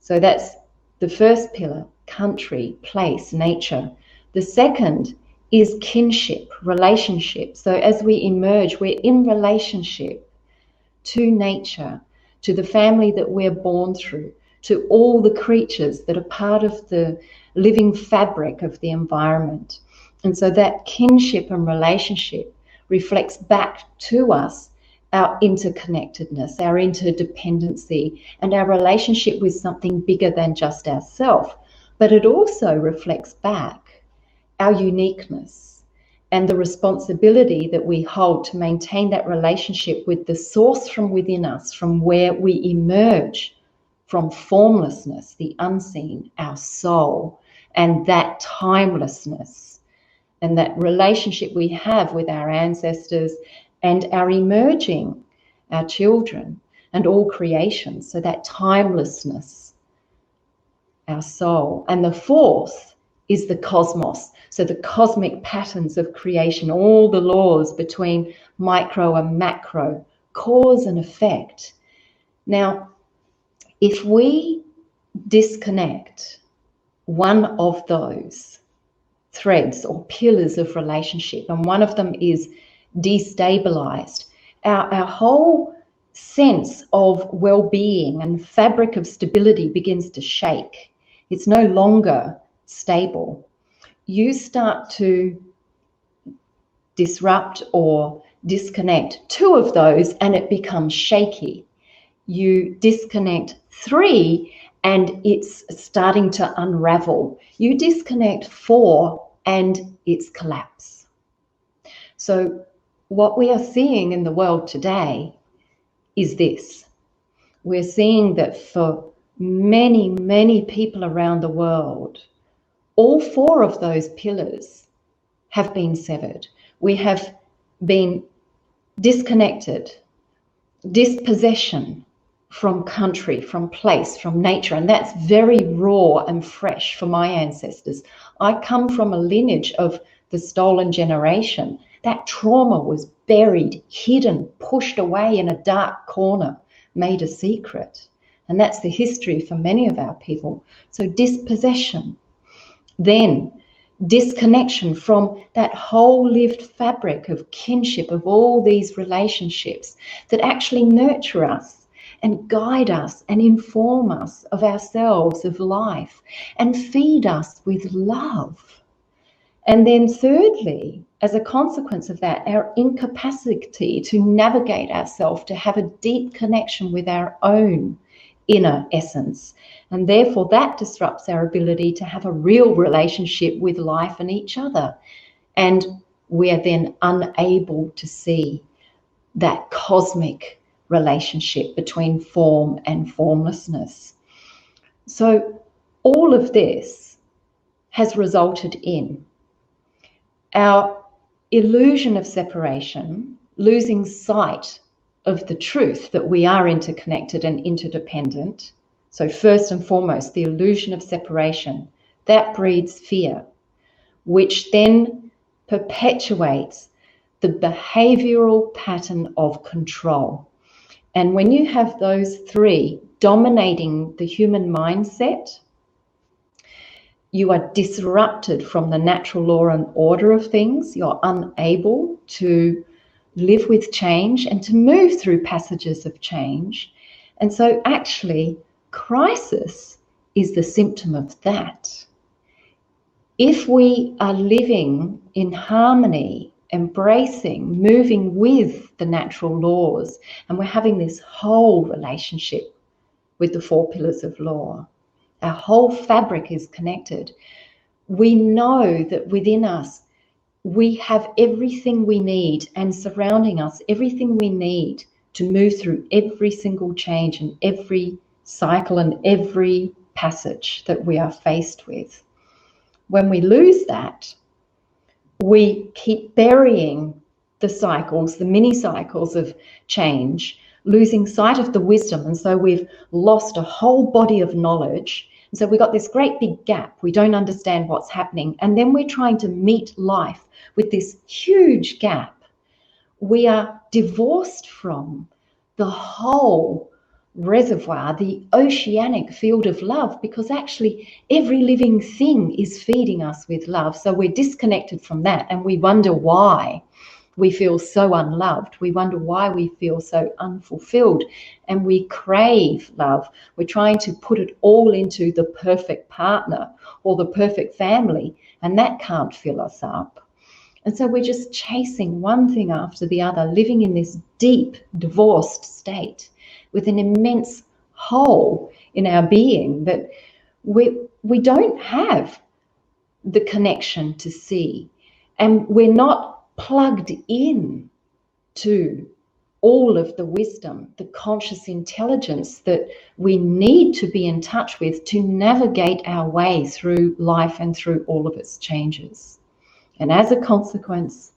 So that's the first pillar, country, place, nature. The second is kinship, relationship. So as we emerge, we're in relationship to nature, to the family that we're born through, to all the creatures that are part of the living fabric of the environment. And so that kinship and relationship reflects back to us our interconnectedness, our interdependency, and our relationship with something bigger than just ourselves. But it also reflects back our uniqueness and the responsibility that we hold to maintain that relationship with the source from within us, from where we emerge from formlessness, the unseen, our soul, and that timelessness, and that relationship we have with our ancestors and our emerging, our children, and all creation. So that timelessness, our soul. And the fourth is the cosmos. So the cosmic patterns of creation, all the laws between micro and macro, cause and effect. Now, if we disconnect one of those threads or pillars of relationship, and one of them is destabilized, our whole sense of well-being and fabric of stability begins to shake. It's no longer stable. You start to disrupt or disconnect 2 of those and it becomes shaky. You disconnect 3 and it's starting to unravel. You disconnect 4 and it's collapse. So what we are seeing in the world today is this. We're seeing that for many, many people around the world, all 4 of those pillars have been severed. We have been disconnected, dispossession from country, from place, from nature, and that's very raw and fresh for my ancestors. I come from a lineage of the stolen generation. That trauma was buried, hidden, pushed away in a dark corner, made a secret. And that's the history for many of our people. So dispossession, then disconnection from that whole lived fabric of kinship, of all these relationships that actually nurture us and guide us and inform us of ourselves, of life, and feed us with love. And then thirdly, as a consequence of that, our incapacity to navigate ourselves, to have a deep connection with our own inner essence. And therefore that disrupts our ability to have a real relationship with life and each other. And we are then unable to see that cosmic relationship between form and formlessness. So all of this has resulted in our illusion of separation, losing sight of the truth that we are interconnected and interdependent. So first and foremost, the illusion of separation, that breeds fear, which then perpetuates the behavioral pattern of control. And when you have those three dominating the human mindset, you are disrupted from the natural law and order of things. You're unable to live with change and to move through passages of change. And so actually, crisis is the symptom of that. If we are living in harmony, embracing, moving with the natural laws, and we're having this whole relationship with the 4 pillars of law, our whole fabric is connected. We know that within us, we have everything we need, and surrounding us, everything we need to move through every single change and every cycle and every passage that we are faced with. When we lose that, we keep burying the cycles, the mini cycles of change, losing sight of the wisdom. And so we've lost a whole body of knowledge. And so we've got this great big gap. We don't understand what's happening. And then we're trying to meet life with this huge gap. We are divorced from the whole reservoir, the oceanic field of love, because actually every living thing is feeding us with love. So we're disconnected from that, and we wonder why we feel so unloved. We wonder why we feel so unfulfilled, and we crave love. We're trying to put it all into the perfect partner or the perfect family, and that can't fill us up. And so we're just chasing one thing after the other, living in this deep divorced state with an immense hole in our being that we don't have the connection to see, and we're not plugged in to all of the wisdom, the conscious intelligence that we need to be in touch with to navigate our way through life and through all of its changes. And as a consequence,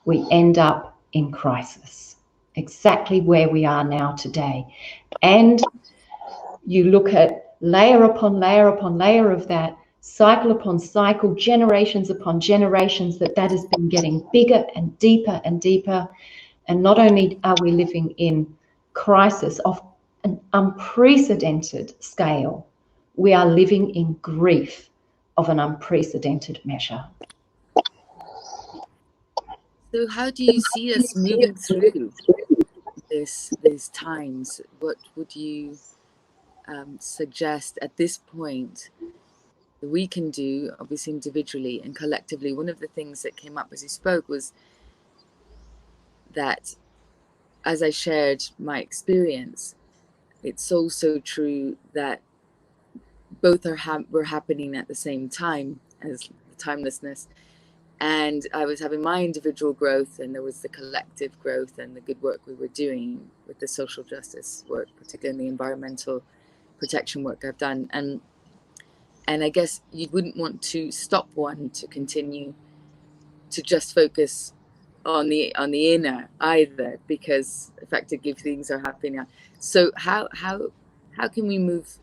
we end up in crisis, exactly where we are now today. And you look at layer upon layer upon layer of that, cycle upon cycle, generations upon generations, that has been getting bigger and deeper and deeper. And not only are we living in crisis of an unprecedented scale, we are living in grief of an unprecedented measure. So how do you see us moving through these times? What would you suggest at this point that we can do, obviously individually and collectively? One of the things that came up as you spoke was that, as I shared my experience, it's also true that both were happening at the same time as timelessness. And I was having my individual growth, and there was the collective growth and the good work we were doing with the social justice work, particularly the environmental protection work I've done. And I guess you wouldn't want to stop one to continue to just focus on the inner either, because effectively things are happening. So how can we move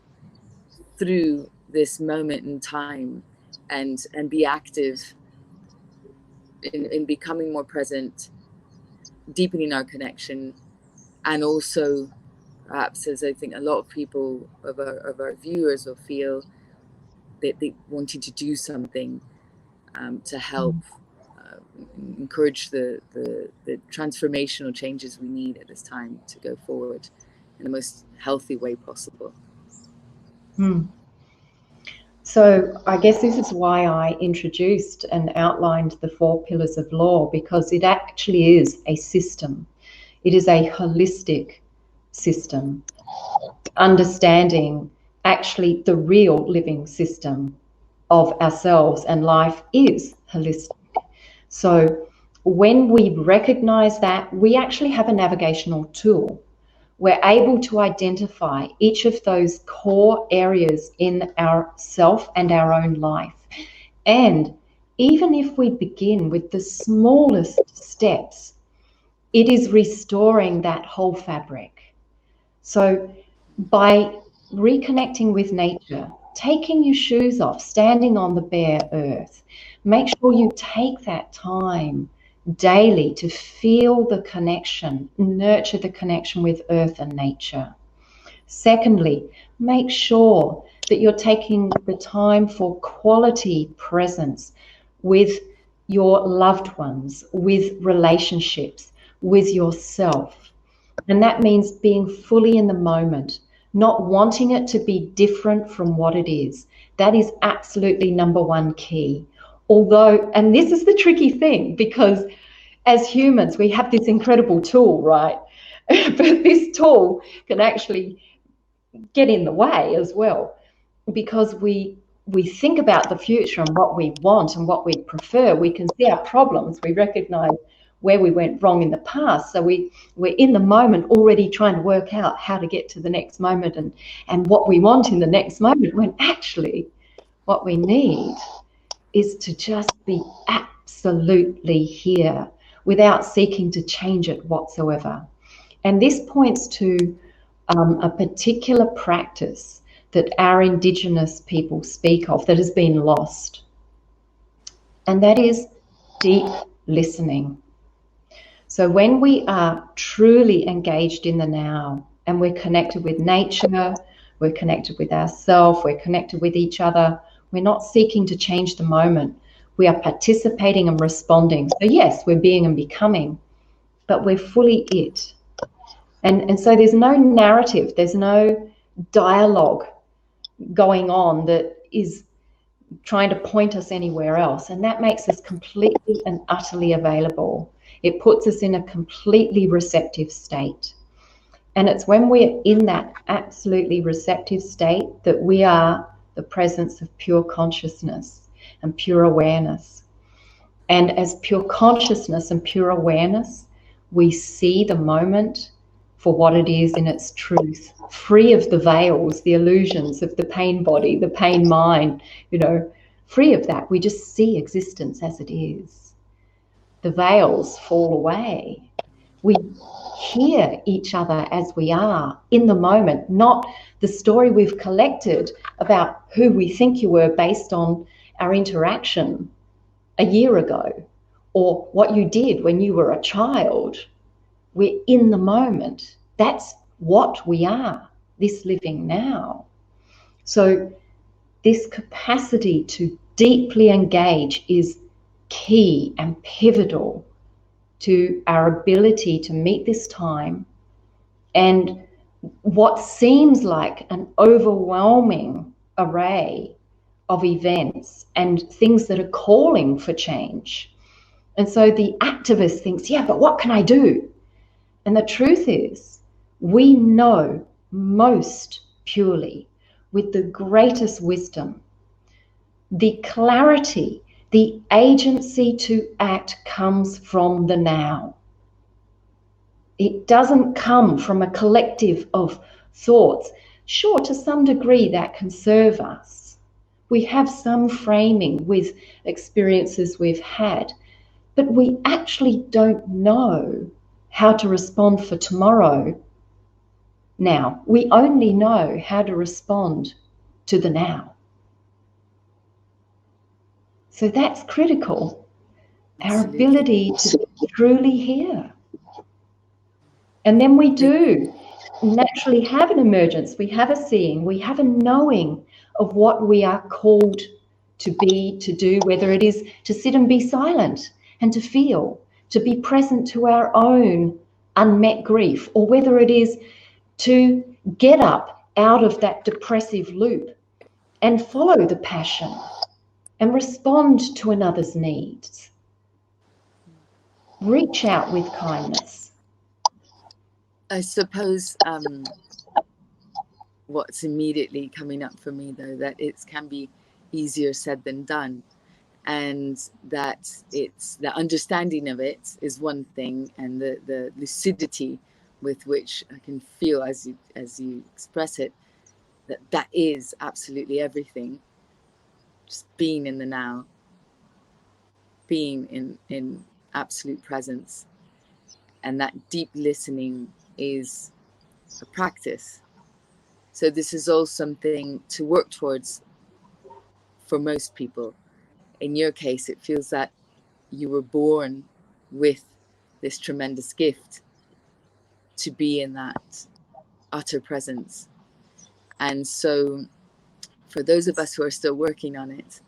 through this moment in time and be active in becoming more present, deepening our connection, and also perhaps, as I think a lot of people of our viewers will feel, that they wanting to do something to help encourage the transformational changes we need at this time to go forward in the most healthy way possible. So I guess this is why I introduced and outlined the 4 pillars of law, because it actually is a system. It is a holistic system, understanding actually the real living system of ourselves, and life is holistic. So when we recognize that, we actually have a navigational tool. We're able to identify each of those core areas in our self and our own life. And even if we begin with the smallest steps, it is restoring that whole fabric. So by reconnecting with nature, taking your shoes off, standing on the bare earth, make sure you take that time daily to feel the connection, nurture the connection with earth and nature. Secondly, make sure that you're taking the time for quality presence with your loved ones, with relationships, with yourself. And that means being fully in the moment, not wanting it to be different from what it is. That is absolutely number one key. Although, and this is the tricky thing, because as humans, we have this incredible tool, right? But this tool can actually get in the way as well, because we think about the future and what we want and what we prefer. We can see our problems. We recognize where we went wrong in the past. So we're in the moment already trying to work out how to get to the next moment and what we want in the next moment, when actually what we need is to just be absolutely here without seeking to change it whatsoever. And this points to a particular practice that our indigenous people speak of that has been lost. And that is deep listening. So when we are truly engaged in the now, and we're connected with nature, we're connected with ourselves, we're connected with each other, we're not seeking to change the moment. We are participating and responding. So yes, we're being and becoming, but we're fully it. And so there's no narrative, there's no dialogue going on that is trying to point us anywhere else. And that makes us completely and utterly available. It puts us in a completely receptive state. And it's when we're in that absolutely receptive state that we are the presence of pure consciousness and pure awareness. And as pure consciousness and pure awareness, we see the moment for what it is in its truth, free of the veils, the illusions of the pain body, the pain mind, free of that. We just see existence as it is. The veils fall away. We hear each other as we are in the moment, not the story we've collected about who we think you were based on our interaction a year ago or what you did when you were a child. We're in the moment. That's what we are, this living now. So this capacity to deeply engage is key and pivotal to our ability to meet this time and what seems like an overwhelming array of events and things that are calling for change. And so the activist thinks, yeah, but what can I do? And the truth is, we know most purely, with the greatest wisdom, the clarity, the agency to act comes from the now. It doesn't come from a collective of thoughts. Sure, to some degree that can serve us. We have some framing with experiences we've had, but we actually don't know how to respond for tomorrow. Now, we only know how to respond to the now. So that's critical. Our ability to truly hear. And then we do naturally have an emergence. We have a seeing. We have a knowing of what we are called to be, to do, whether it is to sit and be silent and to feel, to be present to our own unmet grief, or whether it is to get up out of that depressive loop and follow the passion and respond to another's needs. Reach out with kindness. I suppose what's immediately coming up for me, though, that it can be easier said than done, and that it's the understanding of it is one thing, and the lucidity with which I can feel as you express it, that is absolutely everything. Just being in the now, being in absolute presence, and that deep listening is a practice. So this is all something to work towards for most people. In your case, it feels that you were born with this tremendous gift to be in that utter presence. And so for those of us who are still working on it,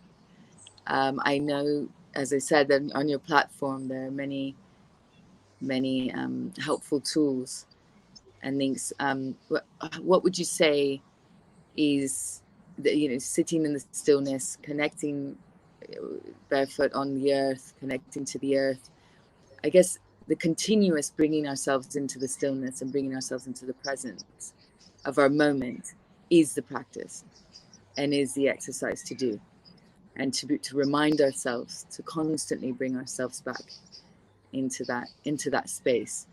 I know, as I said, that on your platform there are many helpful tools and things. What would you say is that, sitting in the stillness, connecting barefoot on the earth, connecting to the earth, I guess the continuous bringing ourselves into the stillness and bringing ourselves into the presence of our moment is the practice and is the exercise to do, and to remind ourselves to constantly bring ourselves back into that space.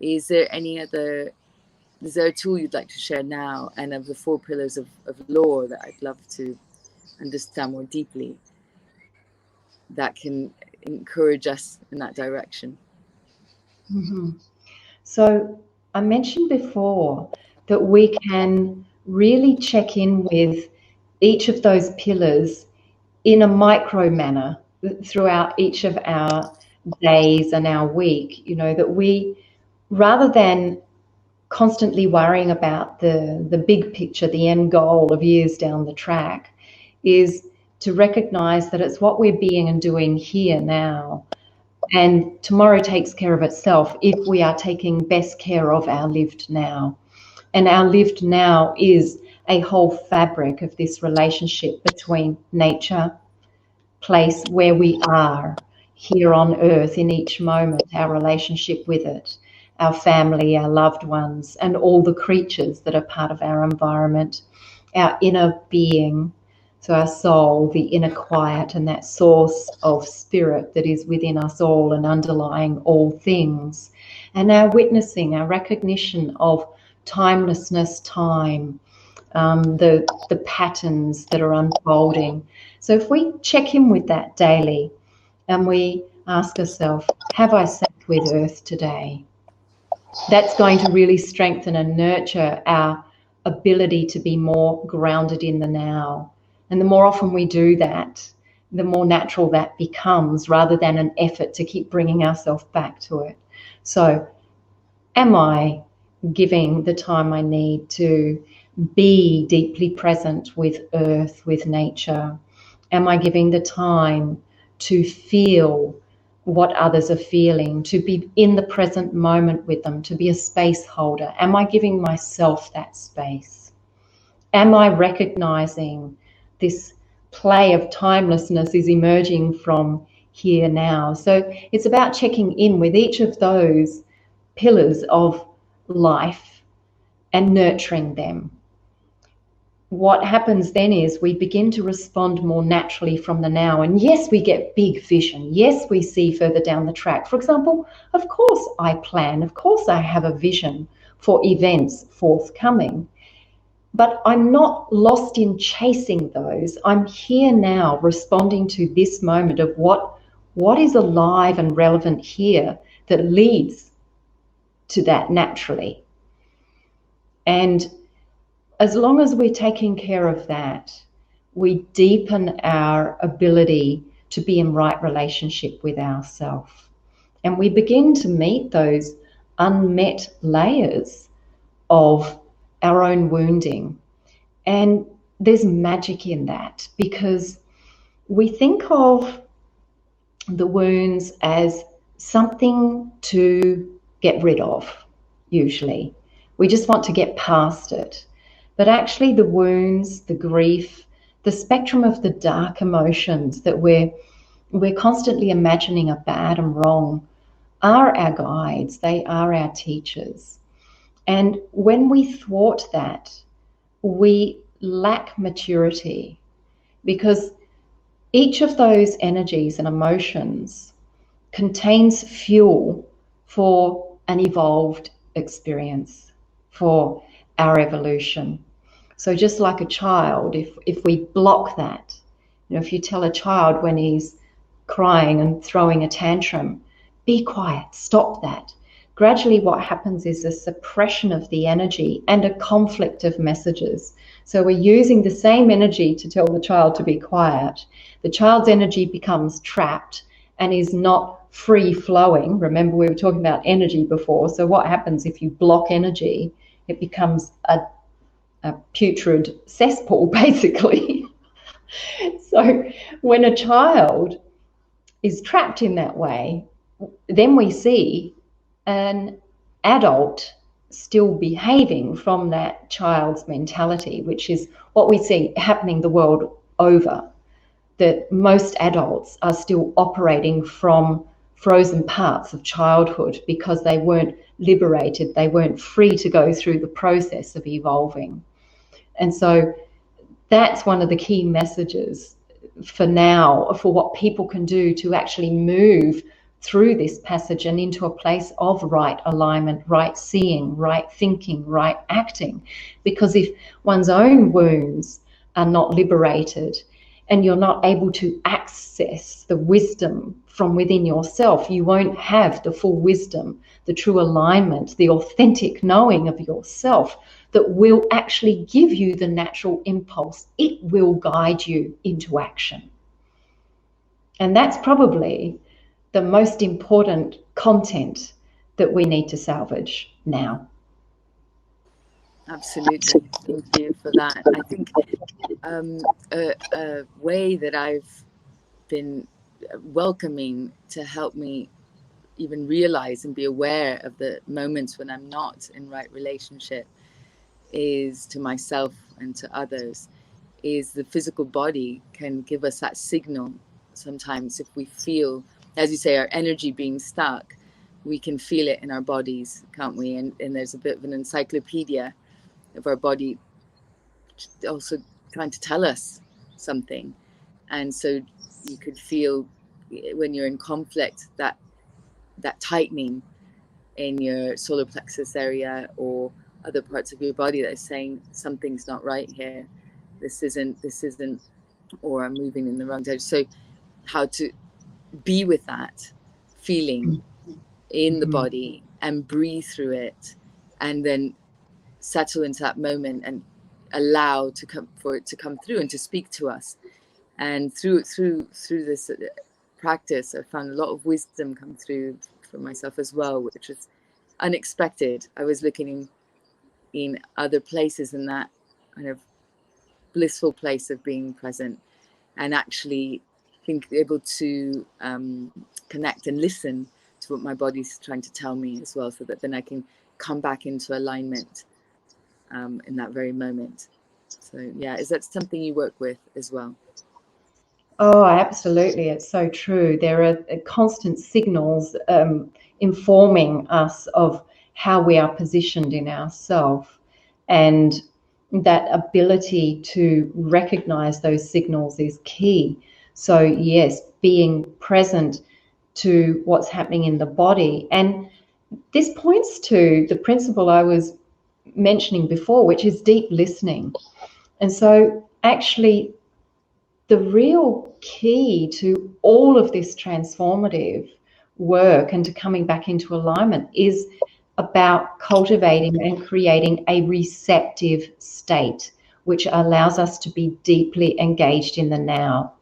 Is there a tool you'd like to share now, and of the 4 pillars of lore that I'd love to understand more deeply, that can encourage us in that direction? Mm-hmm. So I mentioned before that we can really check in with each of those pillars in a micro manner throughout each of our days and our week, that we, rather than constantly worrying about the big picture, the end goal of years down the track, is to recognize that it's what we're being and doing here now. And tomorrow takes care of itself if we are taking best care of our lived now. And our lived now is a whole fabric of this relationship between nature, place where we are here on earth in each moment, our relationship with it, our family, our loved ones, and all the creatures that are part of our environment, our inner being, so our soul, the inner quiet, and that source of spirit that is within us all and underlying all things, and our witnessing, our recognition of timelessness, time, the patterns that are unfolding. So if we check in with that daily and we ask ourselves, have I sat with earth today? That's going to really strengthen and nurture our ability to be more grounded in the now. And the more often we do that, the more natural that becomes, rather than an effort to keep bringing ourselves back to it. So am I giving the time I need to be deeply present with earth, with nature? Am I giving the time to feel what others are feeling, to be in the present moment with them, to be a space holder? Am I giving myself that space? Am I recognizing this play of timelessness is emerging from here now? So it's about checking in with each of those pillars of life and nurturing them. What happens then is we begin to respond more naturally from the now. And yes, we get big vision. Yes, we see further down the track. For example, of course I plan. Of course I have a vision for events forthcoming. But I'm not lost in chasing those. I'm here now, responding to this moment of what is alive and relevant here that leads to that naturally. And as long as we're taking care of that, we deepen our ability to be in right relationship with ourselves. And we begin to meet those unmet layers of our own wounding. And there's magic in that, because we think of the wounds as something to get rid of, usually. We just want to get past it. But actually the wounds, the grief, the spectrum of the dark emotions that we're constantly imagining are bad and wrong are our guides. They are our teachers. And when we thwart that, we lack maturity, because each of those energies and emotions contains fuel for an evolved experience, for our evolution. So just like a child, if we block that, if you tell a child when he's crying and throwing a tantrum, be quiet, stop that. Gradually what happens is a suppression of the energy and a conflict of messages. So we're using the same energy to tell the child to be quiet. The child's energy becomes trapped and is not free flowing. Remember, we were talking about energy before. So what happens if you block energy? It becomes a putrid cesspool, basically. So when a child is trapped in that way, then we see an adult still behaving from that child's mentality, which is what we see happening the world over, that most adults are still operating from frozen parts of childhood because they weren't liberated, they weren't free to go through the process of evolving. And so that's one of the key messages for now, for what people can do to actually move through this passage and into a place of right alignment, right seeing, right thinking, right acting. Because if one's own wounds are not liberated and you're not able to access the wisdom from within yourself, you won't have the full wisdom, the true alignment, the authentic knowing of yourself that will actually give you the natural impulse. It will guide you into action. And that's probably the most important content that we need to salvage now. Absolutely. Thank you for that. I think a way that I've been welcoming to help me even realize and be aware of the moments when I'm not in right relationship is to myself and to others, is the physical body can give us that signal. Sometimes if we feel, as you say, our energy being stuck, we can feel it in our bodies, can't we? And there's a bit of an encyclopedia of our body also trying to tell us something. And so you could feel when you're in conflict, that tightening in your solar plexus area or other parts of your body that is saying something's not right here. This isn't, or I'm moving in the wrong direction. So how to be with that feeling in the body and breathe through it, and then settle into that moment and allow for it to come through and to speak to us. And through this practice, I found a lot of wisdom come through for myself as well, which was unexpected. I was looking in other places in that kind of blissful place of being present, and actually being able to connect and listen to what my body's trying to tell me as well, so that then I can come back into alignment in that very moment. So yeah, is that something you work with as well? Oh, absolutely. It's so true. There are constant signals informing us of how we are positioned in ourself, and that ability to recognize those signals is key. So yes, being present to what's happening in the body. And this points to the principle I was mentioning before, which is deep listening. And so actually the real key to all of this transformative work and to coming back into alignment is about cultivating and creating a receptive state, which allows us to be deeply engaged in the now.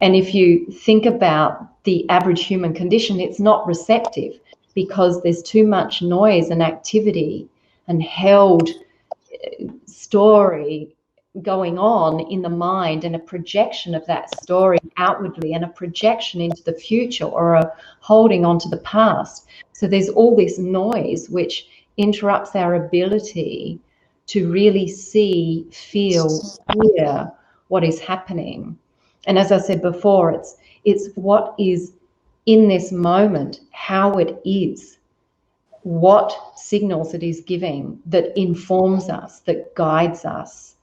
And if you think about the average human condition, it's not receptive because there's too much noise and activity and held story going on in the mind, and a projection of that story outwardly, and a projection into the future, or a holding on to the past. So there's all this noise which interrupts our ability to really see, feel, hear what is happening. And as I said before, it's what is in this moment, how it is, what signals it is giving that informs us, that guides us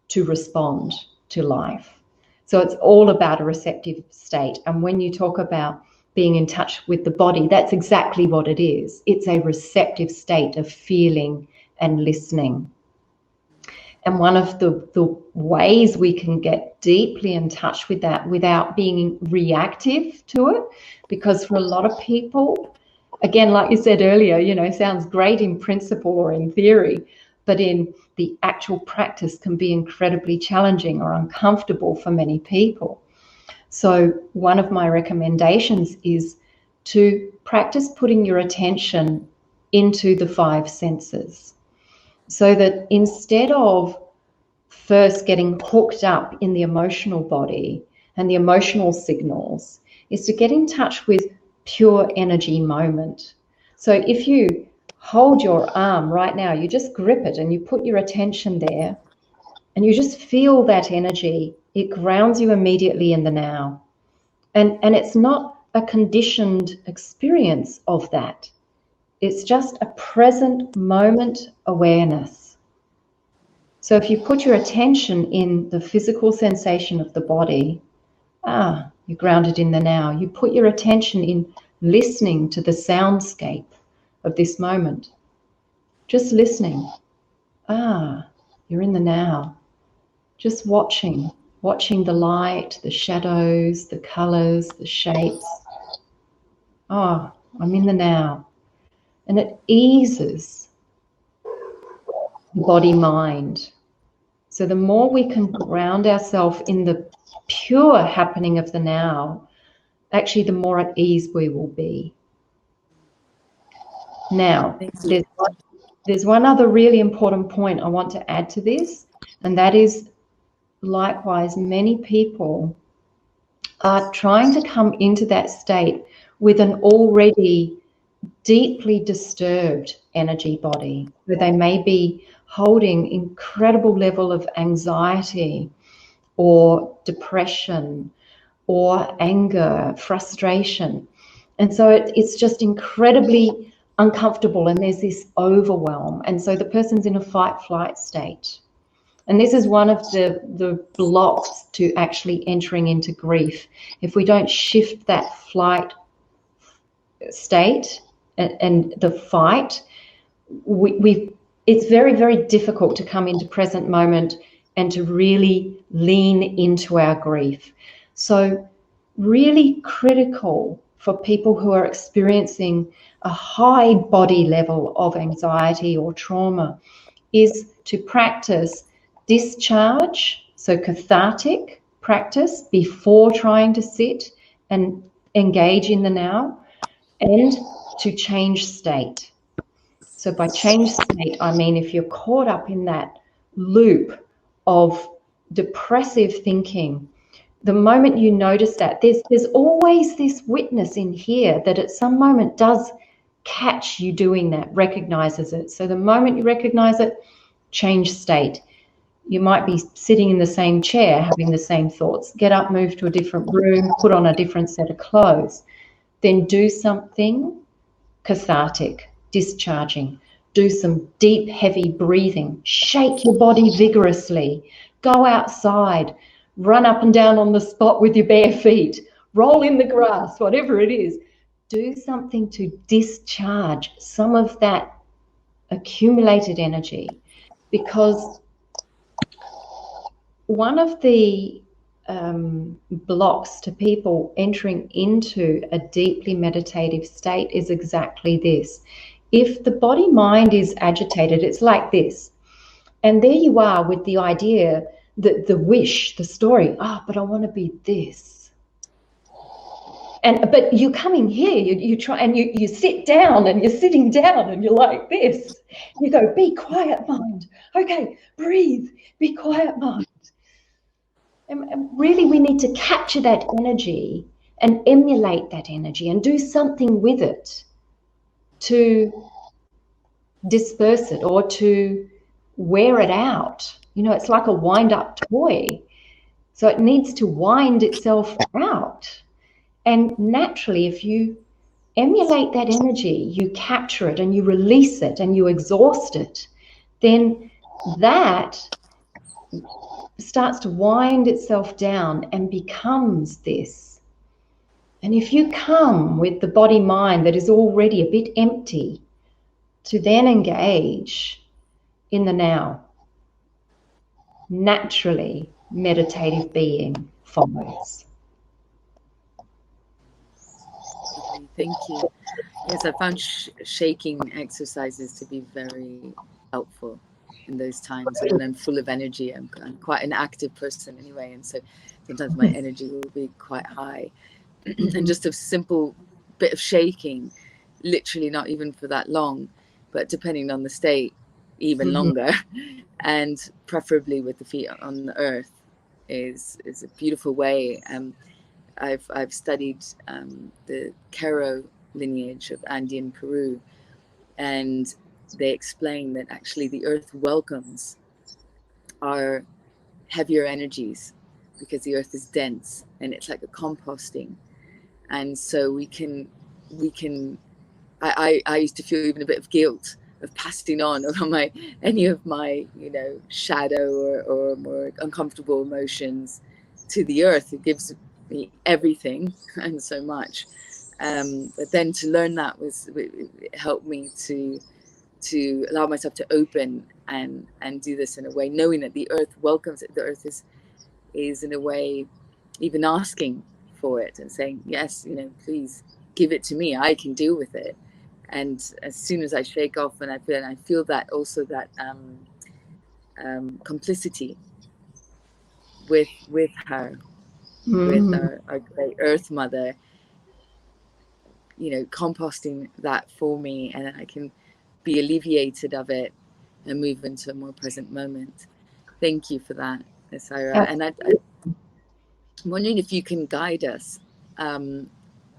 to respond to life. So it's all about a receptive state. And when you talk about being in touch with the body, that's exactly what it is. It's a receptive state of feeling and listening. And one of the ways we can get deeply in touch with that without being reactive to it, because for a lot of people, again, like you said earlier, you know, sounds great in principle or in theory, but in the actual practice can be incredibly challenging or uncomfortable for many people. So one of my recommendations is to practice putting your attention into the 5 senses, so that instead of first getting hooked up in the emotional body and the emotional signals, is to get in touch with pure energy moment. So if you hold your arm right now, you just grip it and you put your attention there and you just feel that energy, it grounds you immediately in the now. And it's not a conditioned experience of that. It's just a present moment awareness. So if you put your attention in the physical sensation of the body, you're grounded in the now. You put your attention in listening to the soundscape of this moment. Just listening. You're in the now. Just watching the light, the shadows, the colors, the shapes. I'm in the now. And it eases the body-mind. So the more we can ground ourselves in the pure happening of the now, actually the more at ease we will be. Now, there's one other really important point I want to add to this, and that is, likewise, many people are trying to come into that state with an already deeply disturbed energy body, where they may be holding incredible level of anxiety or depression or anger, frustration. And so it's just incredibly uncomfortable, and there's this overwhelm. And so the person's in a fight-flight state. And this is one of the blocks to actually entering into grief. If we don't shift that flight state and the fight, it's very, very difficult to come into present moment and to really lean into our grief. So really critical for people who are experiencing a high body level of anxiety or trauma is to practice discharge, so cathartic practice before trying to sit and engage in the now, and to change state. So by change state, I mean if you're caught up in that loop of depressive thinking, the moment you notice that, there's always this witness in here that at some moment does catch you doing that, recognizes it. So the moment you recognize it, change state. You might be sitting in the same chair, having the same thoughts. Get up, move to a different room, put on a different set of clothes. Then do something cathartic, discharging. Do some deep, heavy breathing. Shake your body vigorously. Go outside. Run up and down on the spot with your bare feet. Roll in the grass, whatever it is. Do something to discharge some of that accumulated energy, because one of the blocks to people entering into a deeply meditative state is exactly this. If the body-mind is agitated, it's like this. And there you are with the idea, that the wish, the story, but I want to be this. But you come in here, you try and you sit down, and you're sitting down and you're like this. You go, be quiet, mind. Okay, breathe, be quiet, mind. And really we need to capture that energy and emulate that energy and do something with it to disperse it or to wear it out. You know, it's like a wind-up toy. So it needs to wind itself out. And naturally, if you emulate that energy, you capture it and you release it and you exhaust it, then that starts to wind itself down and becomes this. And if you come with the body mind that is already a bit empty to then engage in the now, naturally meditative being follows. Thank you. Yes, I found shaking exercises to be very helpful in those times when I'm full of energy. I'm quite an active person anyway, and so sometimes my energy will be quite high. And just a simple bit of shaking, literally not even for that long, but depending on the state, even longer, and preferably with the feet on the earth, is a beautiful way. I've studied the Q'ero lineage of Andean Peru, and they explain that actually the earth welcomes our heavier energies because the earth is dense and it's like a composting. And so we can I used to feel even a bit of guilt of passing on any of my shadow or more uncomfortable emotions to the earth. It gives me everything and so much, but then to learn that it helped me to allow myself to open and do this in a way, knowing that the earth welcomes it. The earth is in a way even asking for it and saying, yes, please give it to me, I can deal with it. And as soon as I shake off and I feel that also that complicity with her, with our great earth mother, composting that for me, and then I can be alleviated of it and move into a more present moment. Thank you for that, Isira. And I'm wondering if you can guide us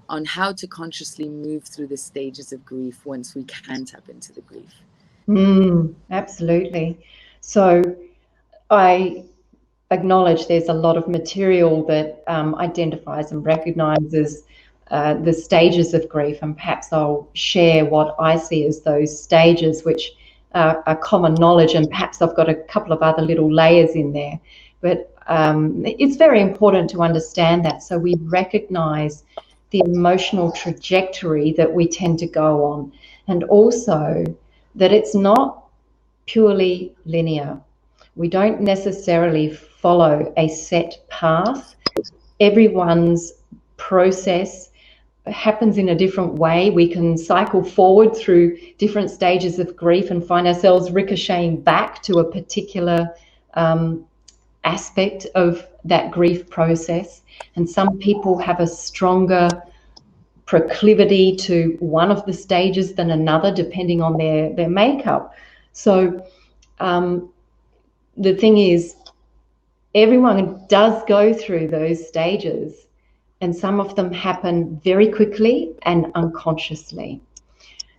on how to consciously move through the stages of grief once we can tap into the grief. Absolutely. So I acknowledge there's a lot of material that identifies and recognizes the stages of grief, and perhaps I'll share what I see as those stages, which are common knowledge, and perhaps I've got a couple of other little layers in there. But it's very important to understand that, so we recognize the emotional trajectory that we tend to go on, and also that it's not purely linear. We don't necessarily follow a set path. Everyone's process happens in a different way. We can cycle forward through different stages of grief and find ourselves ricocheting back to a particular aspect of that grief process. And some people have a stronger proclivity to one of the stages than another, depending on their makeup. So the thing is, everyone does go through those stages, and some of them happen very quickly and unconsciously.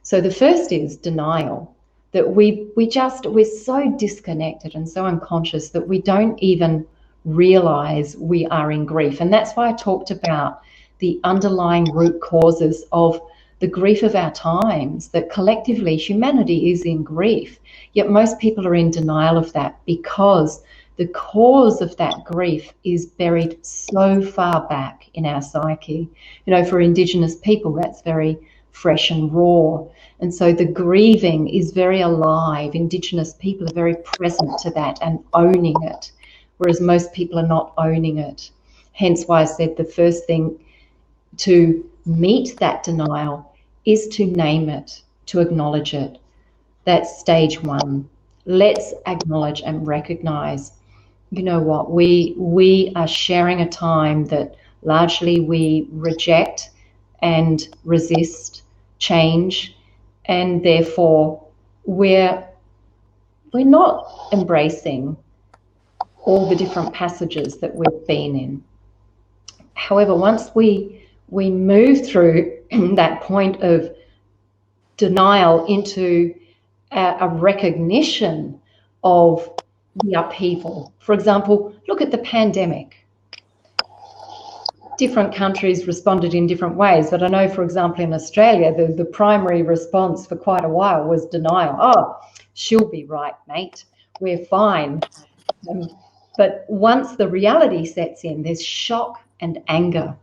So the first is denial, that we're so disconnected and so unconscious that we don't even realize we are in grief. And that's why I talked about the underlying root causes of the grief of our times, that collectively humanity is in grief, yet most people are in denial of that because the cause of that grief is buried so far back in our psyche. For indigenous people, that's very fresh and raw. And so the grieving is very alive. Indigenous people are very present to that and owning it, whereas most people are not owning it. Hence why I said the first thing to meet that denial is to name it, to acknowledge it. That's stage one. Let's acknowledge and recognize, what, we are sharing a time that largely we reject and resist change, and therefore we're not embracing all the different passages that we've been in. However, once we move through that point of denial into a recognition of the upheaval. For example, look at the pandemic. different countries responded in different ways. But I know, for example, in Australia, the primary response for quite a while was denial. Oh, she'll be right, mate. We're fine. But once the reality sets in, there's shock and anger.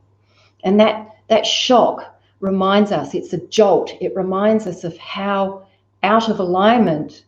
And that shock reminds us, it's a jolt. It reminds us of how out of alignment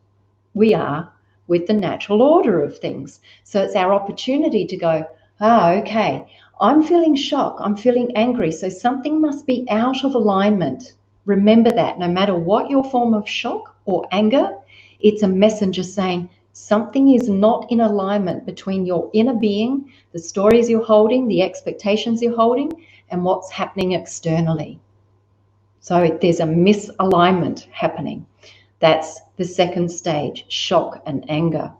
we are with the natural order of things. So it's our opportunity to go, okay, I'm feeling shock, I'm feeling angry, so something must be out of alignment. Remember that no matter what your form of shock or anger, it's a messenger saying something is not in alignment between your inner being, the stories you're holding, the expectations you're holding, and what's happening externally. So there's a misalignment happening. That's the second stage, shock and anger.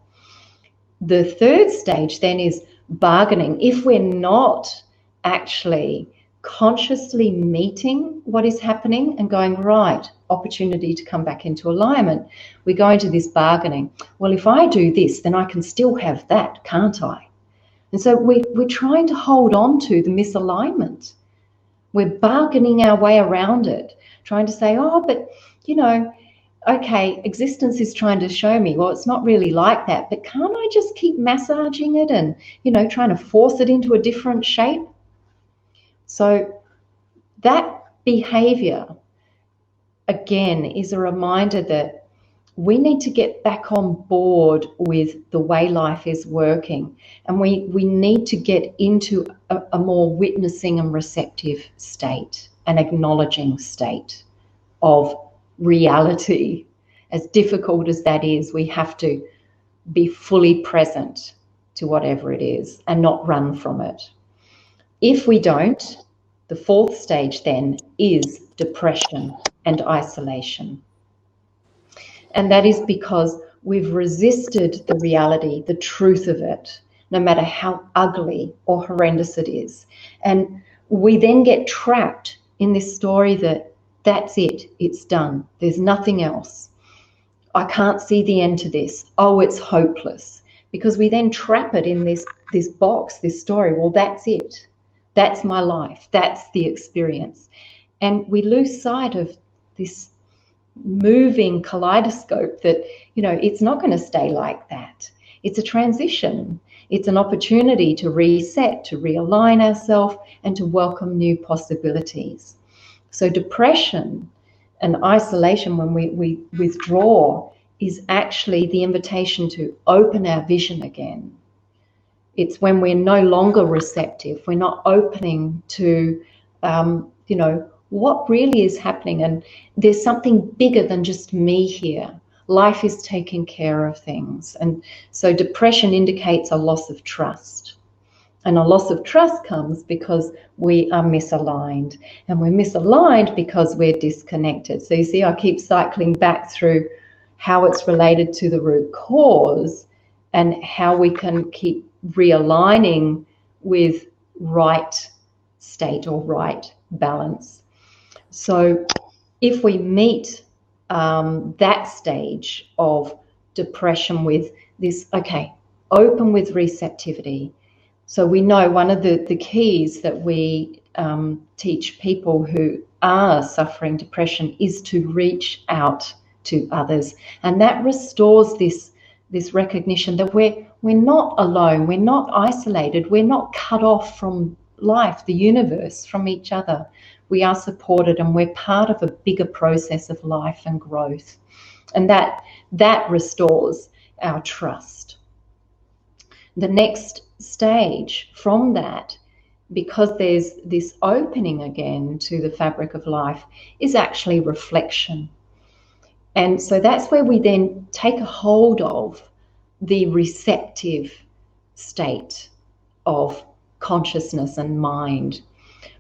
The third stage then is bargaining. If we're not actually consciously meeting what is happening and going, right, opportunity to come back into alignment, we go into this bargaining. Well, if I do this, then I can still have that, can't I? And so we're trying to hold on to the misalignment. We're bargaining our way around it, trying to say, oh, but, you know, okay, existence is trying to show me, well, it's not really like that, but can't I just keep massaging it and, you know, trying to force it into a different shape? So that behavior, again, is a reminder that we need to get back on board with the way life is working. And we need to get into a more witnessing and receptive state, an acknowledging state of reality. As difficult as that is, we have to be fully present to whatever it is and not run from it. If we don't, the fourth stage then is depression and isolation. And that is because we've resisted the reality, the truth of it, no matter how ugly or horrendous it is. And we then get trapped in this story that that's it, it's done, there's nothing else. I can't see the end to this. Oh, it's hopeless. Because we then trap it in this box, this story. Well, that's it. That's my life. That's the experience. And we lose sight of this moving kaleidoscope that, you know, it's not going to stay like that. It's a transition. It's an opportunity to reset, to realign ourselves, and to welcome new possibilities. So depression and isolation, when we withdraw, is actually the invitation to open our vision again. It's when we're no longer receptive, we're not opening to, you know, what really is happening. And there's something bigger than just me here. Life is taking care of things. And so depression indicates a loss of trust. And a loss of trust comes because we are misaligned. And we're misaligned because we're disconnected. So you see, I keep cycling back through how it's related to the root cause and how we can keep realigning with right state or right balance. So if we meet that stage of depression with this, okay, open with receptivity. So we know one of the keys that we teach people who are suffering depression is to reach out to others. And that restores this recognition that we're not alone, we're not isolated, we're not cut off from life, the universe, from each other. We are supported and we're part of a bigger process of life and growth. And that restores our trust. The next stage from that, because there's this opening again to the fabric of life, is actually reflection. And so that's where we then take a hold of the receptive state of consciousness and mind.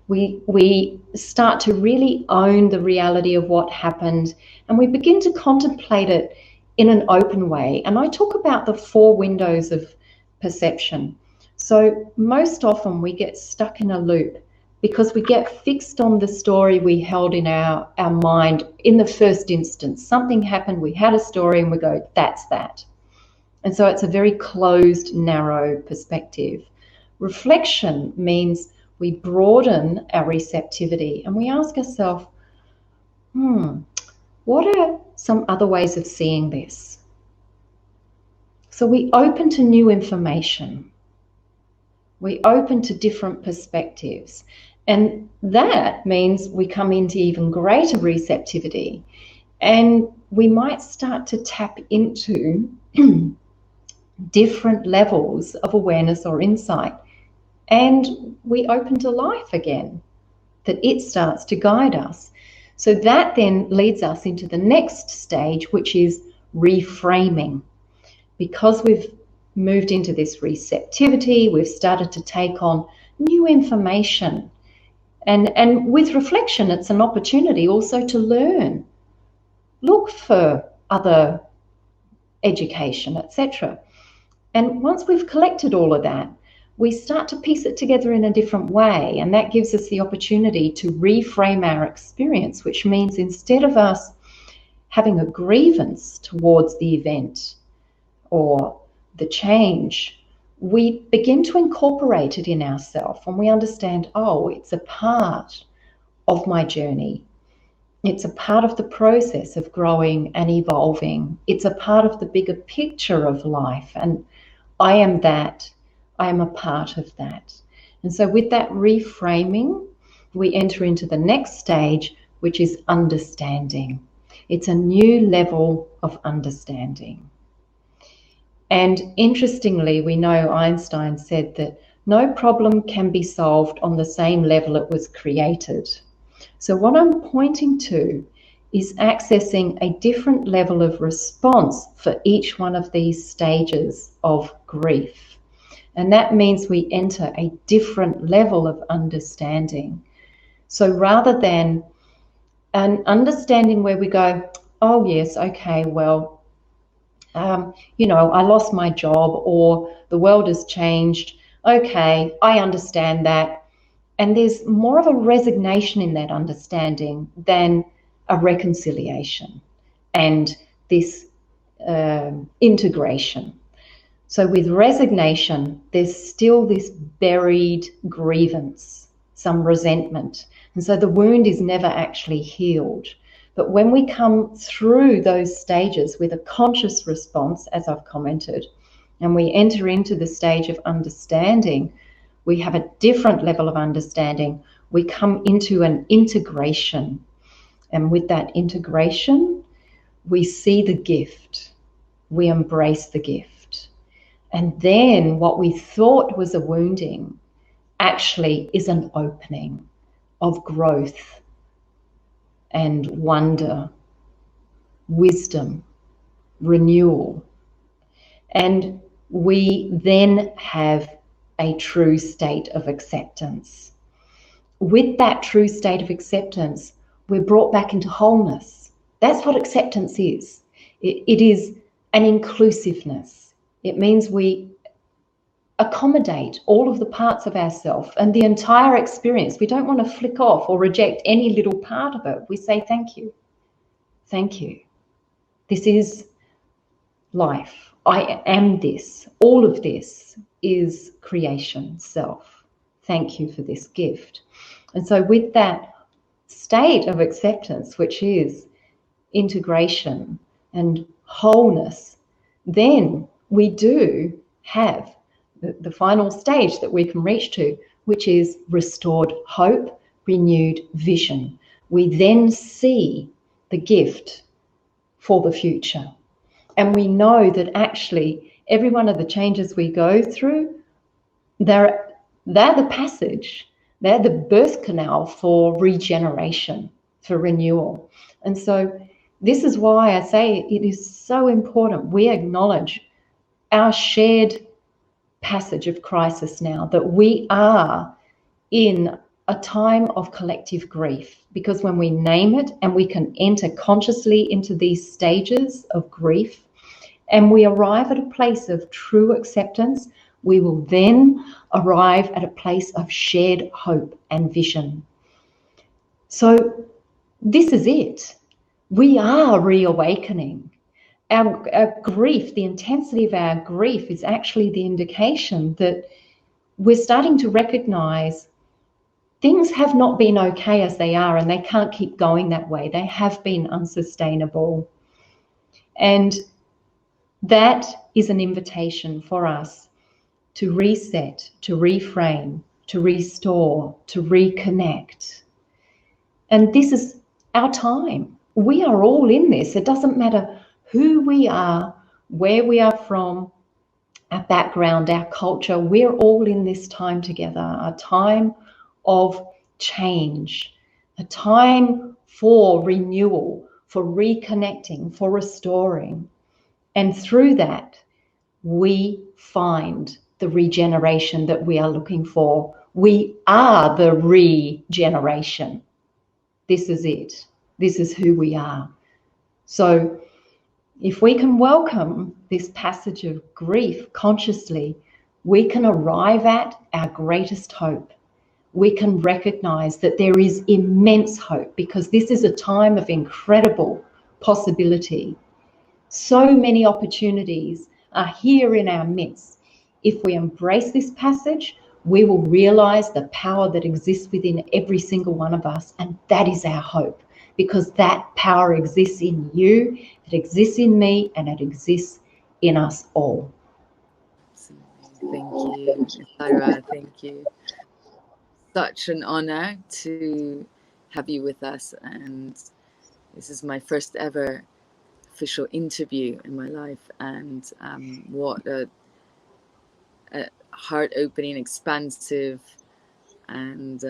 We start to really own the reality of what happened, and we begin to contemplate it in an open way. And I talk about the 4 windows of perception. So most often we get stuck in a loop because we get fixed on the story we held in our mind in the first instance. Something happened, we had a story, and we go, that's that. And so it's a very closed, narrow perspective. Reflection means we broaden our receptivity and we ask ourselves, what are some other ways of seeing this? So we open to new information. We open to different perspectives. And that means we come into even greater receptivity. And we might start to tap into different levels of awareness or insight. And we open to life again, that it starts to guide us. So that then leads us into the next stage, which is reframing. Because we've moved into this receptivity, we've started to take on new information. And with reflection, it's an opportunity also to learn. Look for other education, etc. And once we've collected all of that, we start to piece it together in a different way. And that gives us the opportunity to reframe our experience, which means instead of us having a grievance towards the event or the change, we begin to incorporate it in ourselves, and we understand, oh, it's a part of my journey. It's a part of the process of growing and evolving. It's a part of the bigger picture of life, and I am that. I am a part of that. And so with that reframing, we enter into the next stage, which is understanding. It's a new level of understanding. And interestingly, we know Einstein said that no problem can be solved on the same level it was created. So what I'm pointing to is accessing a different level of response for each one of these stages of grief. And that means we enter a different level of understanding. So rather than an understanding where we go, oh yes, okay, well, I lost my job, or the world has changed. Okay, I understand that. And there's more of a resignation in that understanding than a reconciliation and this integration. So with resignation, there's still this buried grievance, some resentment. And so the wound is never actually healed. But when we come through those stages with a conscious response, as I've commented, and we enter into the stage of understanding, we have a different level of understanding. We come into an integration. And with that integration, we see the gift. We embrace the gift. And then what we thought was a wounding actually is an opening of growth and wonder, wisdom, renewal. And we then have a true state of acceptance. With that true state of acceptance, we're brought back into wholeness. That's what acceptance is. It is an inclusiveness. It means we accommodate all of the parts of ourselves and the entire experience. We don't want to flick off or reject any little part of it. We say, thank you. Thank you. This is life. I am this. All of this is creation, self. Thank you for this gift. And so with that state of acceptance, which is integration and wholeness, then we do have the final stage that we can reach to, which is restored hope, renewed vision. We then see the gift for the future. And we know that actually every one of the changes we go through, they're the passage, they're the birth canal for regeneration, for renewal. And so this is why I say it is so important we acknowledge our shared passage of crisis now, that we are in a time of collective grief, because when we name it and we can enter consciously into these stages of grief and we arrive at a place of true acceptance, we will then arrive at a place of shared hope and vision. So this is it. We are reawakening. Our grief, the intensity of our grief, is actually the indication that we're starting to recognize things have not been okay as they are, and they can't keep going that way. They have been unsustainable. And that is an invitation for us to reset, to reframe, to restore, to reconnect. And this is our time. We are all in this. It doesn't matter who we are, where we are from, our background, our culture. We're all in this time together, a time of change, a time for renewal, for reconnecting, for restoring. And through that, we find the regeneration that we are looking for. We are the regeneration. This is it. This is who we are. So if we can welcome this passage of grief consciously, we can arrive at our greatest hope. We can recognize that there is immense hope, because this is a time of incredible possibility. So many opportunities are here in our midst. If we embrace this passage, we will realize the power that exists within every single one of us, and that is our hope, because that power exists in you, it exists in me, and it exists in us all. Thank you, Isira. Thank you. Such an honor to have you with us, and this is my first ever official interview in my life, and what a heart-opening, expansive, and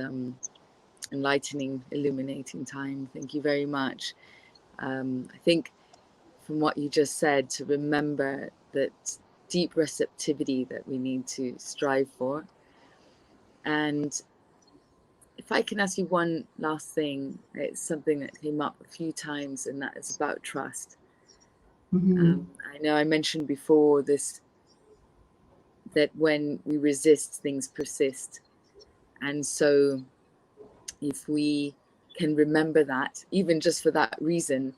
enlightening, illuminating time. Thank you very much. I think from what you just said, to remember that deep receptivity that we need to strive for. And if I can ask you one last thing, it's something that came up a few times, and that is about trust. I know I mentioned before this, that when we resist, things persist. And so if we can remember that, even just for that reason,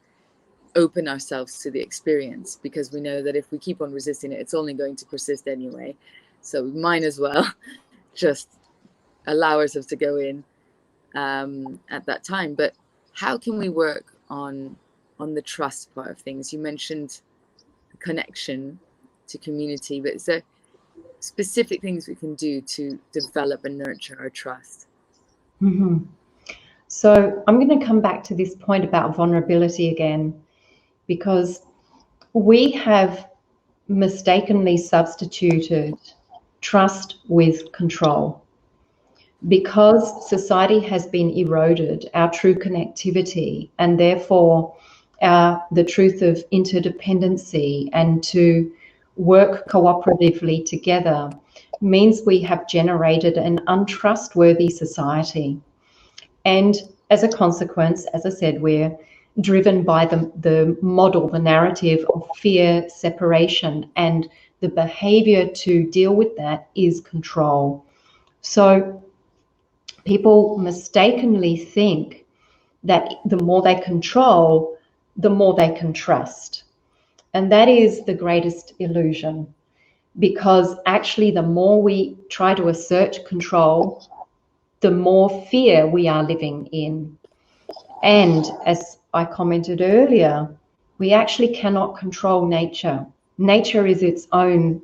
open ourselves to the experience, because we know that if we keep on resisting it, it's only going to persist anyway. So we might as well just allow ourselves to go in at that time. But how can we work on the trust part of things? You mentioned connection to community, but is there specific things we can do to develop and nurture our trust? So I'm going to come back to this point about vulnerability again, because we have mistakenly substituted trust with control. Because society has been eroded, our true connectivity, and therefore the truth of interdependency and to work cooperatively together, means we have generated an untrustworthy society. And as a consequence, as I said, we're driven by the model, the narrative of fear, separation, and the behavior to deal with that is control. So people mistakenly think that the more they control, the more they can trust. And that is the greatest illusion, because actually the more we try to assert control, the more fear we are living in. And as I commented earlier, we actually cannot control nature. Nature is its own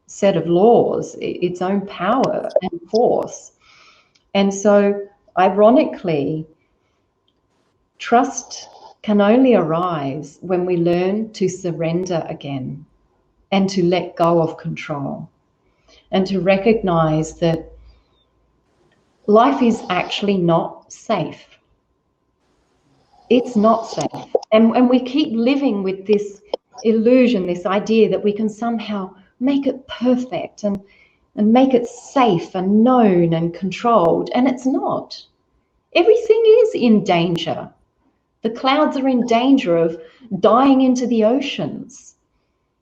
set of laws, its own power and force. And so, ironically, trust can only arise when we learn to surrender again and to let go of control and to recognize that life is actually not safe. It's not safe. And we keep living with this illusion, this idea that we can somehow make it perfect and make it safe and known and controlled. And it's not. Everything is in danger. The clouds are in danger of dying into the oceans.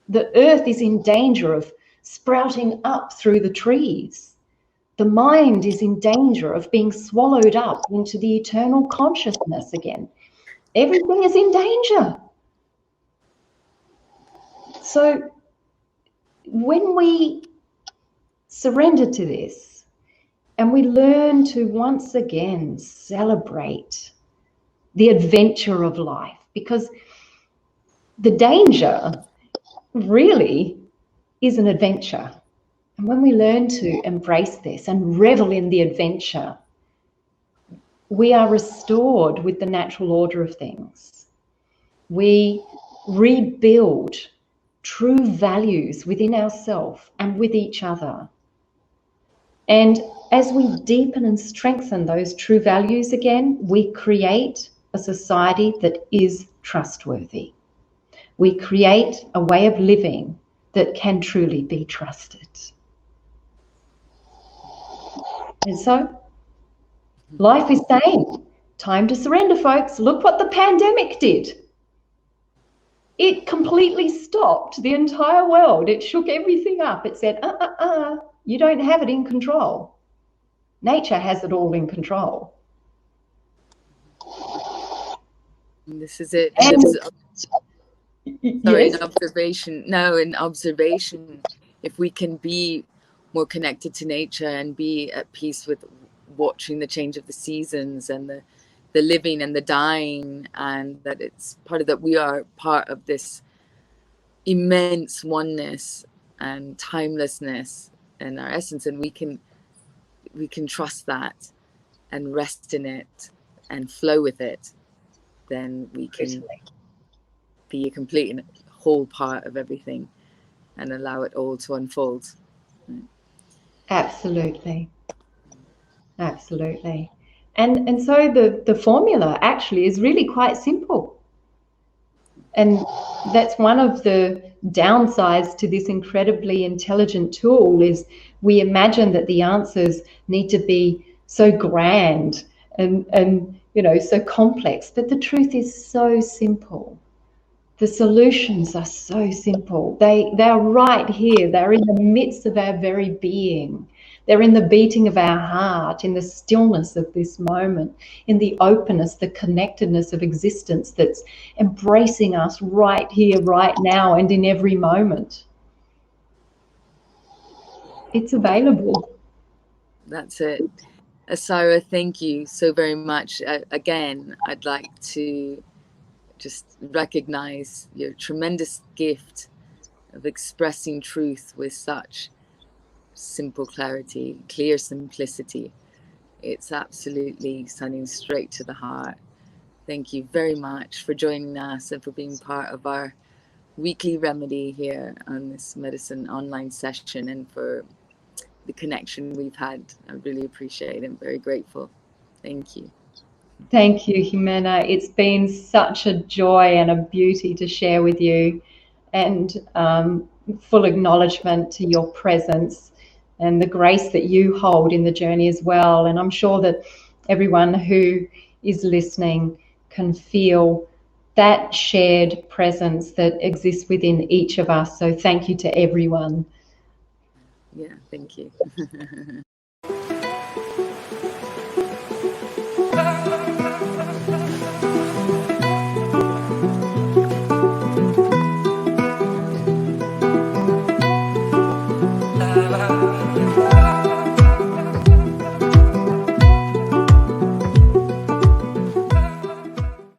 The earth is in danger of sprouting up through the trees. The mind is in danger of being swallowed up into the eternal consciousness again. Everything is in danger. So when we surrender to this, And we learn to once again celebrate the adventure of life, because the danger really is an adventure. And when we learn to embrace this and revel in the adventure, we are restored with the natural order of things. We rebuild true values within ourselves and with each other. And as we deepen and strengthen those true values again, we create a society that is trustworthy. We create a way of living that can truly be trusted. And so, life is saying, time to surrender, folks. Look what the pandemic did. It completely stopped the entire world. It shook everything up. It said, you don't have it in control. Nature has it all in control. And this is it. And, sorry, yes. in observation, if we can be more connected to nature and be at peace with watching the change of the seasons and the living and the dying, and that it's part of that, we are part of this immense oneness and timelessness and our essence, and we can trust that and rest in it and flow with it, then we can be a complete and whole part of everything and allow it all to unfold. Absolutely. Absolutely. And so the formula actually is really quite simple. And that's one of the downsides to this incredibly intelligent tool, is we imagine that the answers need to be so grand and so complex, but the truth is so simple. The solutions are so simple. They're right here. They're in the midst of our very being. They're in the beating of our heart, in the stillness of this moment, in the openness, the connectedness of existence that's embracing us right here, right now, and in every moment. It's available. That's it. Isira, thank you so very much. Again, I'd like to just recognize your tremendous gift of expressing truth with such simple clarity, clear simplicity. It's absolutely sounding straight to the heart. Thank you very much for joining us and for being part of our weekly remedy here on this medicine online session, and for the connection we've had. I really appreciate it. I'm very grateful. Thank you. Thank you, Jimena. It's been such a joy and a beauty to share with you, and full acknowledgement to your presence and the grace that you hold in the journey as well. And I'm sure that everyone who is listening can feel that shared presence that exists within each of us. So thank you to everyone. Yeah, thank you.